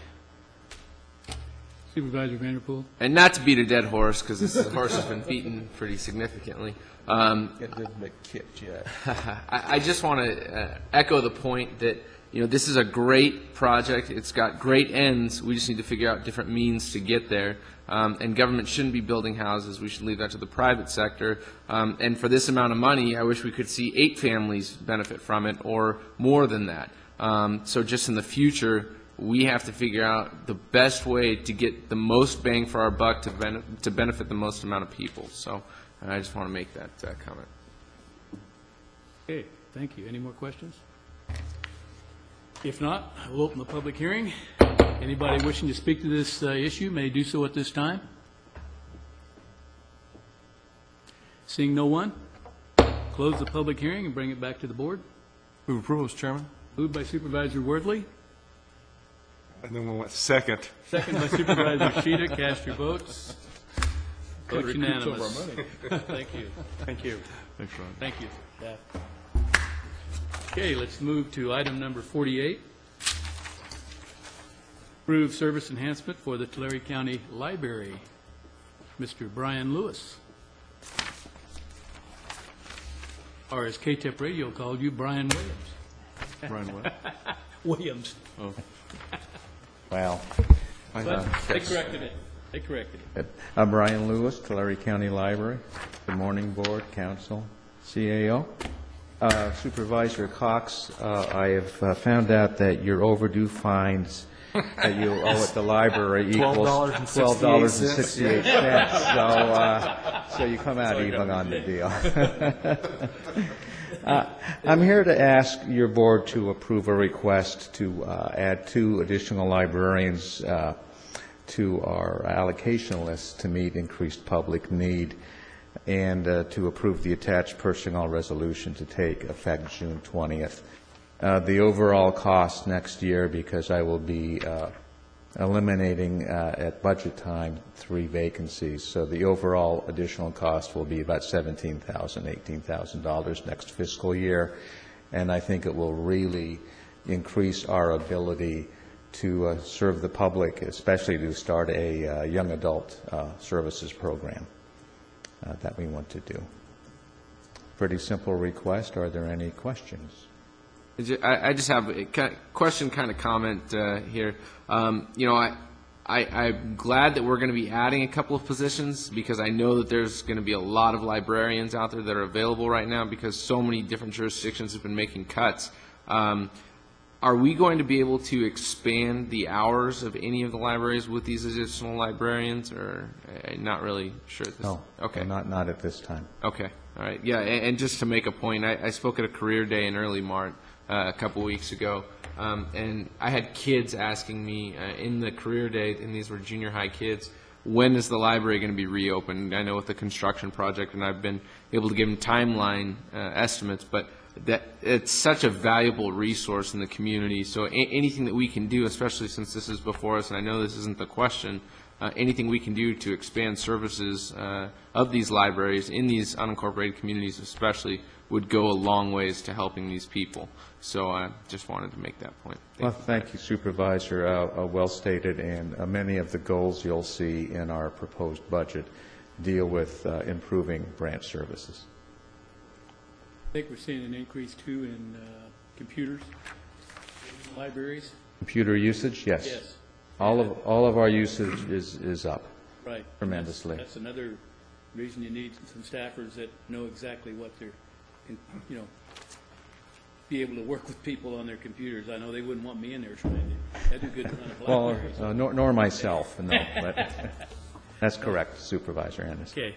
S10: Supervisor Vanderpool.
S11: And not to beat a dead horse, because this horse has been beaten pretty significantly.
S7: It didn't get kicked yet.
S11: I just want to echo the point that this is a great project. It's got great ends. We just need to figure out different means to get there. And government shouldn't be building houses. We should leave that to the private sector. And for this amount of money, I wish we could see 8 families benefit from it or more than that. So just in the future, we have to figure out the best way to get the most bang for our buck to benefit the most amount of people. So I just want to make that comment.
S10: Okay, thank you. Any more questions? If not, I will open the public hearing. Anybody wishing to speak to this issue may do so at this time. Seeing no one, close the public hearing and bring it back to the board.
S12: Move approval, Mr. Chairman.
S10: Moved by Supervisor Wordley.
S13: And then we'll second.
S10: Second by Supervisor Sheeta. Cast your votes. Vote
S12: Recoup
S10: unanimous.
S12: some of our money.
S10: Thank you.
S8: Thank you.
S12: Thanks, Ron.
S10: Thank you. Staff. Okay, let's move to item number 48. Approve service enhancement for the Tulare County Library. Mr. Brian Lewis. Or as KTEP Radio called you, Brian Williams.
S12: Brian what?
S10: Williams.
S12: Oh.
S18: Well,
S10: But they corrected it. They corrected it.
S18: I'm Brian Lewis, Tulare County Library. Good morning, Board, Council, CAO. Supervisor Cox, I have found out that your overdue fines that you owe at the library equals $12.68. So you come out even on the deal. I'm here to ask your board to approve a request to add 2 additional librarians to our allocation list to meet increased public need, and to approve the attached personnel resolution to take effect June 20th. The overall cost next year, because I will be eliminating at budget time 3 vacancies, so the overall additional cost will be about $17,000, $18,000 next fiscal year, and I think it will really increase our ability to serve the public, especially to start a young adult services program that we want to do. Pretty simple request. Are there any questions?
S11: I just have a question, kind of comment here. I'm glad that we're going to be adding a couple of positions, because I know that there's going to be a lot of librarians out there that are available right now, because so many different jurisdictions have been making cuts. Are we going to be able to expand the hours of any of the libraries with these additional librarians, or I'm not really sure at this?
S18: No,
S11: okay.
S18: Not at this time.
S11: Okay, all right. Yeah, and just to make a point, I spoke at a career day in early March a couple weeks ago, and I had kids asking me in the career day, and these were junior high kids, when is the library going to be reopened? I know with the construction project, and I've been able to give them timeline estimates, but that it's such a valuable resource in the community. So anything that we can do, especially since this is before us, and I know this isn't the question, anything we can do to expand services of these libraries in these unincorporated communities especially would go a long ways to helping these people. So I just wanted to make that point.
S18: Thank you, Supervisor. Well stated, and many of the goals you'll see in our proposed budget deal with improving branch services.
S10: I think we're seeing an increase, too, in computers, in libraries.
S18: Computer usage, yes.
S10: Yes.
S18: All of our usage is up.
S10: Right.
S18: Tremendously.
S10: That's another reason you need some staffers that know exactly what they're, be able to work with people on their computers. I know they wouldn't want me in there trying to. I do good on a BlackBerry.
S18: Well, nor myself, no. But that's correct, Supervisor Anderson.
S10: Okay.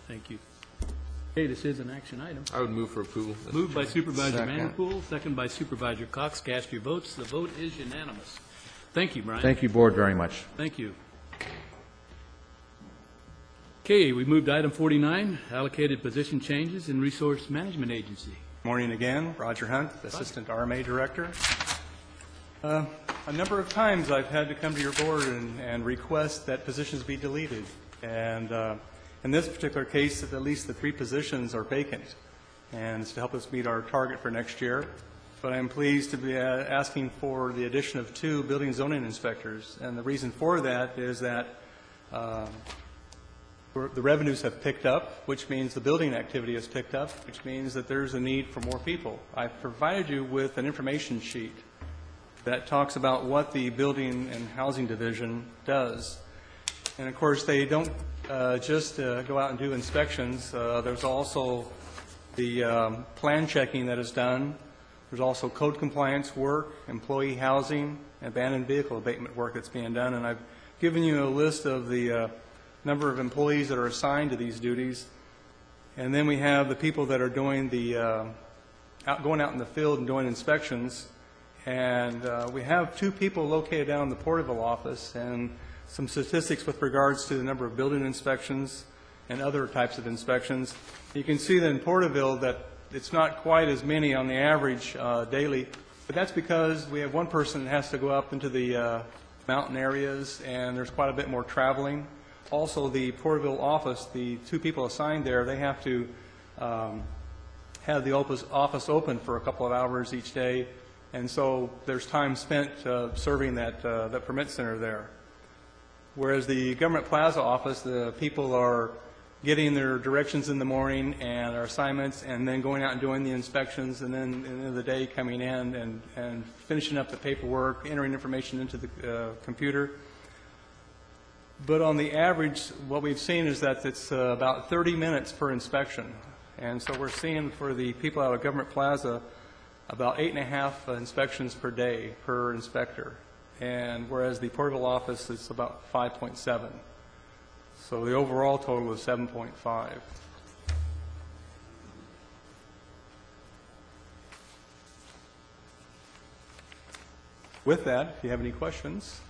S10: Thank you. Okay, this is an action item.
S11: I would move for approval.
S10: Moved by Supervisor
S18: Second.
S10: Vanderpool, second by Supervisor Cox. Cast your votes. The vote is unanimous. Thank you, Brian.
S18: Thank you, Board, very much.
S10: Thank you. Okay, we moved to item 49, allocated position changes in Resource Management Agency.
S16: Morning again, Roger Hunt, Assistant RMA Director. A number of times I've had to come to your board and request that positions be deleted. And in this particular case, at least the 3 positions are vacant. And it's to help us meet our target for next year. But I'm pleased to be asking for the addition of 2 building zoning inspectors. And the reason for that is that the revenues have picked up, which means the building activity has picked up, which means that there's a need for more people. I've provided you with an information sheet that talks about what the Building and Housing Division does. And of course, they don't just go out and do inspections. There's also the plan checking that is done. There's also code compliance work, employee housing, abandoned vehicle abatement work that's being done. And I've given you a list of the number of employees that are assigned to these duties. And then we have the people that are doing the going out in the field and doing inspections. And we have 2 people located down in the Porterville office, and some statistics with regards to the number of building inspections and other types of inspections. You can see that in Porterville that it's not quite as many on the average daily, but that's because we have one person that has to go up into the mountain areas, and there's quite a bit more traveling. Also, the Porterville office, the 2 people assigned there, they have to have the office open for a couple of hours each day, and so there's time spent serving that permit center there. Whereas the Government Plaza office, the people are getting their directions in the morning and our assignments, and then going out and doing the inspections, and then at the end of the day coming in and finishing up the paperwork, entering information into the computer. But on the average, what we've seen is that it's about 30 minutes per inspection. And so we're seeing for the people out of Government Plaza about 8.5 inspections per day per inspector. And whereas the Porterville office is about 5.7. So the overall total is 7.5. With that, if you have any questions.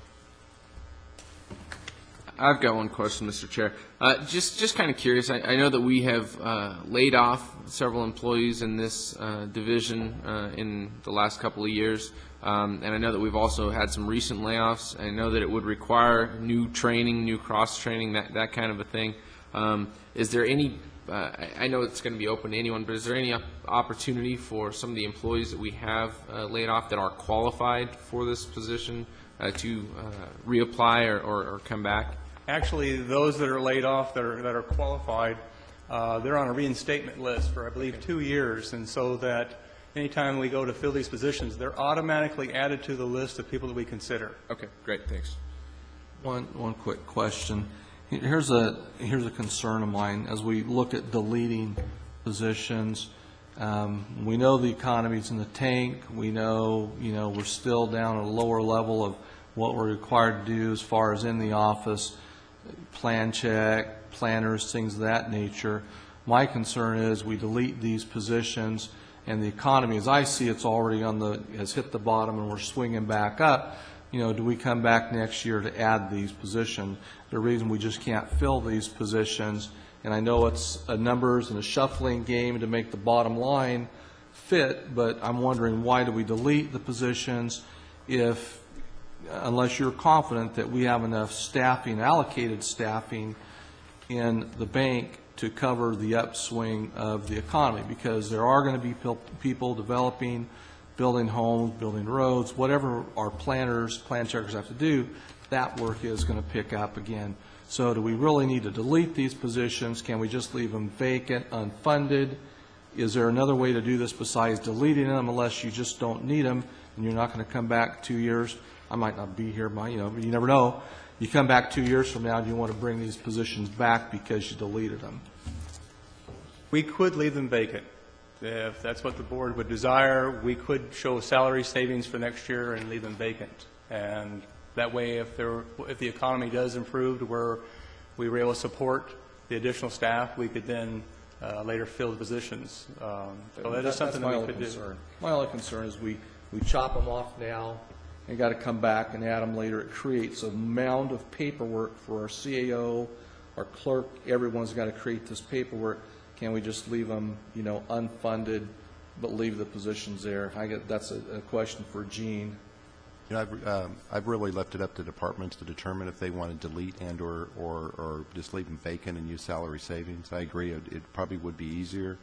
S11: I've got one question, Mr. Chair. Just kind of curious. I know that we have laid off several employees in this division in the last couple of years, and I know that we've also had some recent layoffs. I know that it would require new training, new cross-training, that kind of a thing. Is there any, I know it's going to be open to anyone, but is there any opportunity for some of the employees that we have laid off that are qualified for this position to reapply or come back?
S16: Actually, those that are laid off that are qualified, they're on a reinstatement list for, I believe, 2 years, and so that anytime we go to fill these positions, they're automatically added to the list of people that we consider.
S11: Okay, great, thanks.
S7: One quick question. Here's a concern of mine as we look at deleting positions. We know the economy's in the tank. We know, we're still down at a lower level of what we're required to do as far as in the office, plan check, planners, things of that nature. My concern is we delete these positions and the economy, as I see, it's already has hit the bottom and we're swinging back up. do we come back next year to add these positions? The reason we just can't fill these positions, and I know it's a numbers and a shuffling game to make the bottom line fit, but I'm wondering, why do we delete the positions unless you're confident that we have enough staffing, allocated staffing in the bank to cover the upswing of the economy? Because there are going to be people developing, building homes, building roads, whatever our planners, plan checkers have to do, that work is going to pick up again. So do we really need to delete these positions? Can we just leave them vacant, unfunded? Is there another way to do this besides deleting them, unless you just don't need them and you're not going to come back 2 years? I might not be here, but you never know. You come back 2 years from now and you want to bring these positions back because you deleted them.
S16: We could leave them vacant. If that's what the board would desire, we could show salary savings for next year and leave them vacant. And that way, if the economy does improve where we were able to support the additional staff, we could then later fill the positions. So that is something that we could do.
S7: My only concern is we chop them off now and got to come back and add them later. It creates a mound of paperwork for our CAO, our clerk. Everyone's got to create this paperwork. Can we just leave them, unfunded, but leave the positions there? That's a question for Gene.
S15: I've really left it up to departments to determine if they want to delete and or just leave them vacant and use salary savings. I agree. It probably would be easier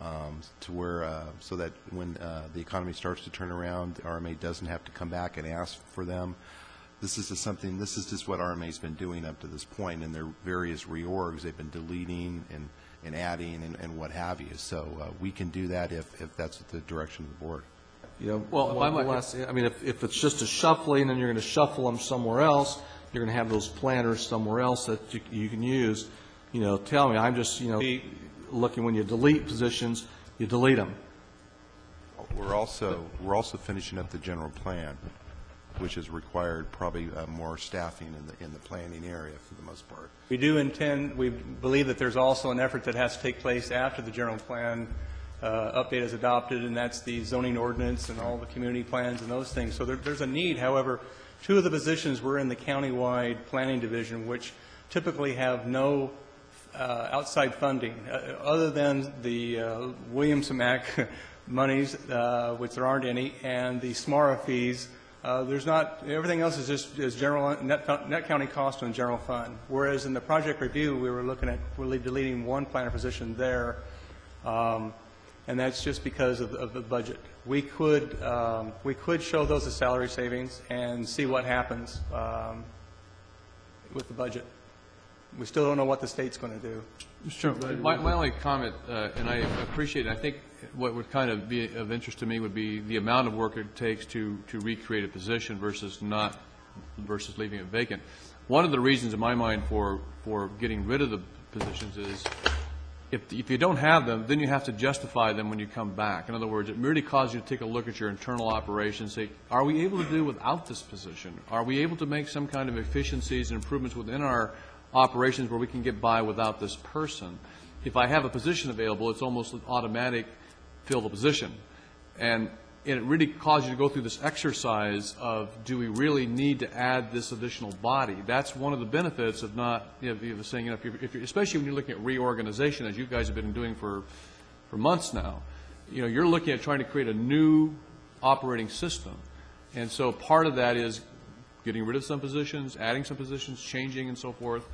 S15: to where so that when the economy starts to turn around, the RMA doesn't have to come back and ask for them. This is just what RMA's been doing up to this point in their various reorgs. They've been deleting and adding and what have you. So we can do that if that's the direction of the board.
S7: If it's just a shuffling and you're going to shuffle them somewhere else, you're going to have those planners somewhere else that you can use. Tell me, I'm just, looking when you delete positions, you delete them.
S15: We're also finishing up the general plan, which has required probably more staffing in the planning area for the most part.
S16: We believe that there's also an effort that has to take place after the general plan update is adopted, and that's the zoning ordinance and all the community plans and those things. So there's a need. However, 2 of the positions were in the countywide planning division, which typically have no outside funding other than the Williamson Act monies, which there aren't any, and the SMARA fees. There's not, everything else is just general net county cost on general fund. Whereas in the project review, we were looking at really deleting 1 planner position there, and that's just because of the budget. We could show those as salary savings and see what happens with the budget. We still don't know what the state's going to do.
S12: Sure. My only comment, and I appreciate it, I think what would kind of be of interest to me would be the amount of work it takes to recreate a position versus leaving it vacant. One of the reasons in my mind for getting rid of the positions is if you don't have them, then you have to justify them when you come back. In other words, it really causes you to take a look at your internal operations, say, are we able to do without this position? Are we able to make some kind of efficiencies and improvements within our operations where we can get by without this person? If I have a position available, it's almost automatic, fill the position. And it really causes you to go through this exercise of, do we really need to add this additional body? That's one of the benefits of not, saying, if you're, especially when you're looking at reorganization, as you guys have been doing for months now, you're looking at trying to create a new operating system. And so part of that is getting rid of some positions, adding some positions, changing and so forth.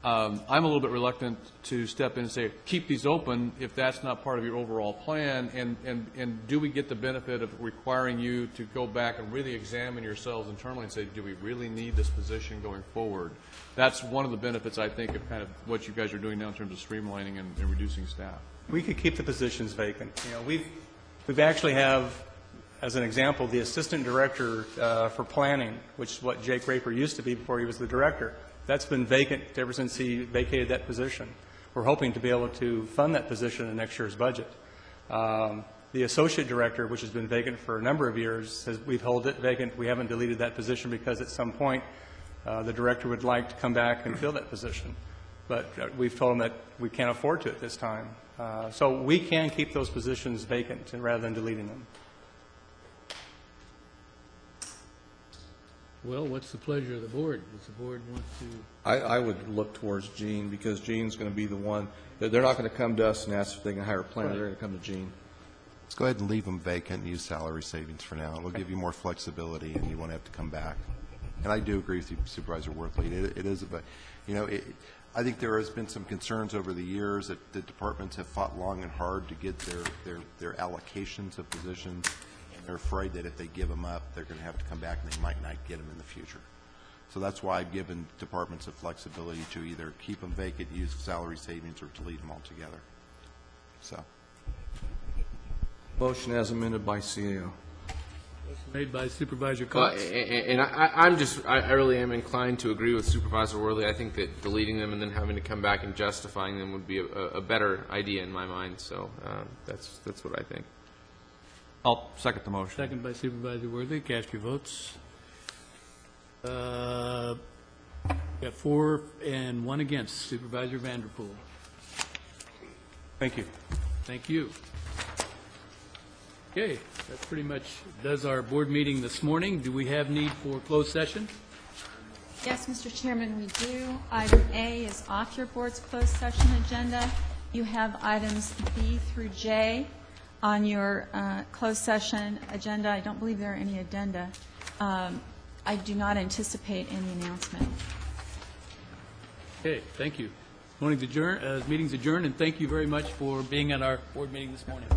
S12: I'm a little bit reluctant to step in and say, keep these open if that's not part of your overall plan, and do we get the benefit of requiring you to go back and really examine yourselves internally and say, do we really need this position going forward? That's one of the benefits, I think, of kind of what you guys are doing now in terms of streamlining and reducing staff.
S16: We could keep the positions vacant. We've actually have, as an example, the assistant director for planning, which is what Jake Raper used to be before he was the director. That's been vacant ever since he vacated that position. We're hoping to be able to fund that position in next year's budget. The associate director, which has been vacant for a number of years, we've held it vacant. We haven't deleted that position because at some point the director would like to come back and fill that position. But we've told him that we can't afford to at this time. So we can keep those positions vacant rather than deleting them.
S10: Well, what's the pleasure of the board? Does the board want to?
S7: I would look towards Gene, because Gene's going to be the one, they're not going to come to us and ask if they can hire a planner, they're going to come to Gene.
S15: Let's go ahead and leave them vacant and use salary savings for now. It'll give you more flexibility, and you won't have to come back. And I do agree with you, Supervisor Worthley. It is, but I think there has been some concerns over the years that the departments have fought long and hard to get their allocations of positions. They're afraid that if they give them up, they're going to have to come back and they might not get them in the future. So that's why I've given departments the flexibility to either keep them vacant, use salary savings, or to leave them altogether. So.
S7: Motion as amended by CAO.
S10: Made by Supervisor Cox.
S11: And I really am inclined to agree with Supervisor Worley. I think that deleting them and then having to come back and justifying them would be a better idea in my mind. So that's what I think.
S12: I'll second the motion.
S10: Second by Supervisor Worthy. Cast your votes. Got 4 and 1 against. Supervisor Vanderpool.
S16: Thank you.
S10: Thank you. Okay, that pretty much does our board meeting this morning. Do we have need for closed session?
S19: Yes, Mr. Chairman, we do. Item A is off your board's closed session agenda. You have items B through J on your closed session agenda. I don't believe there are any addenda. I do not anticipate any announcement.
S10: Okay, thank you. Meeting's adjourned, and thank you very much for being at our board meeting this morning.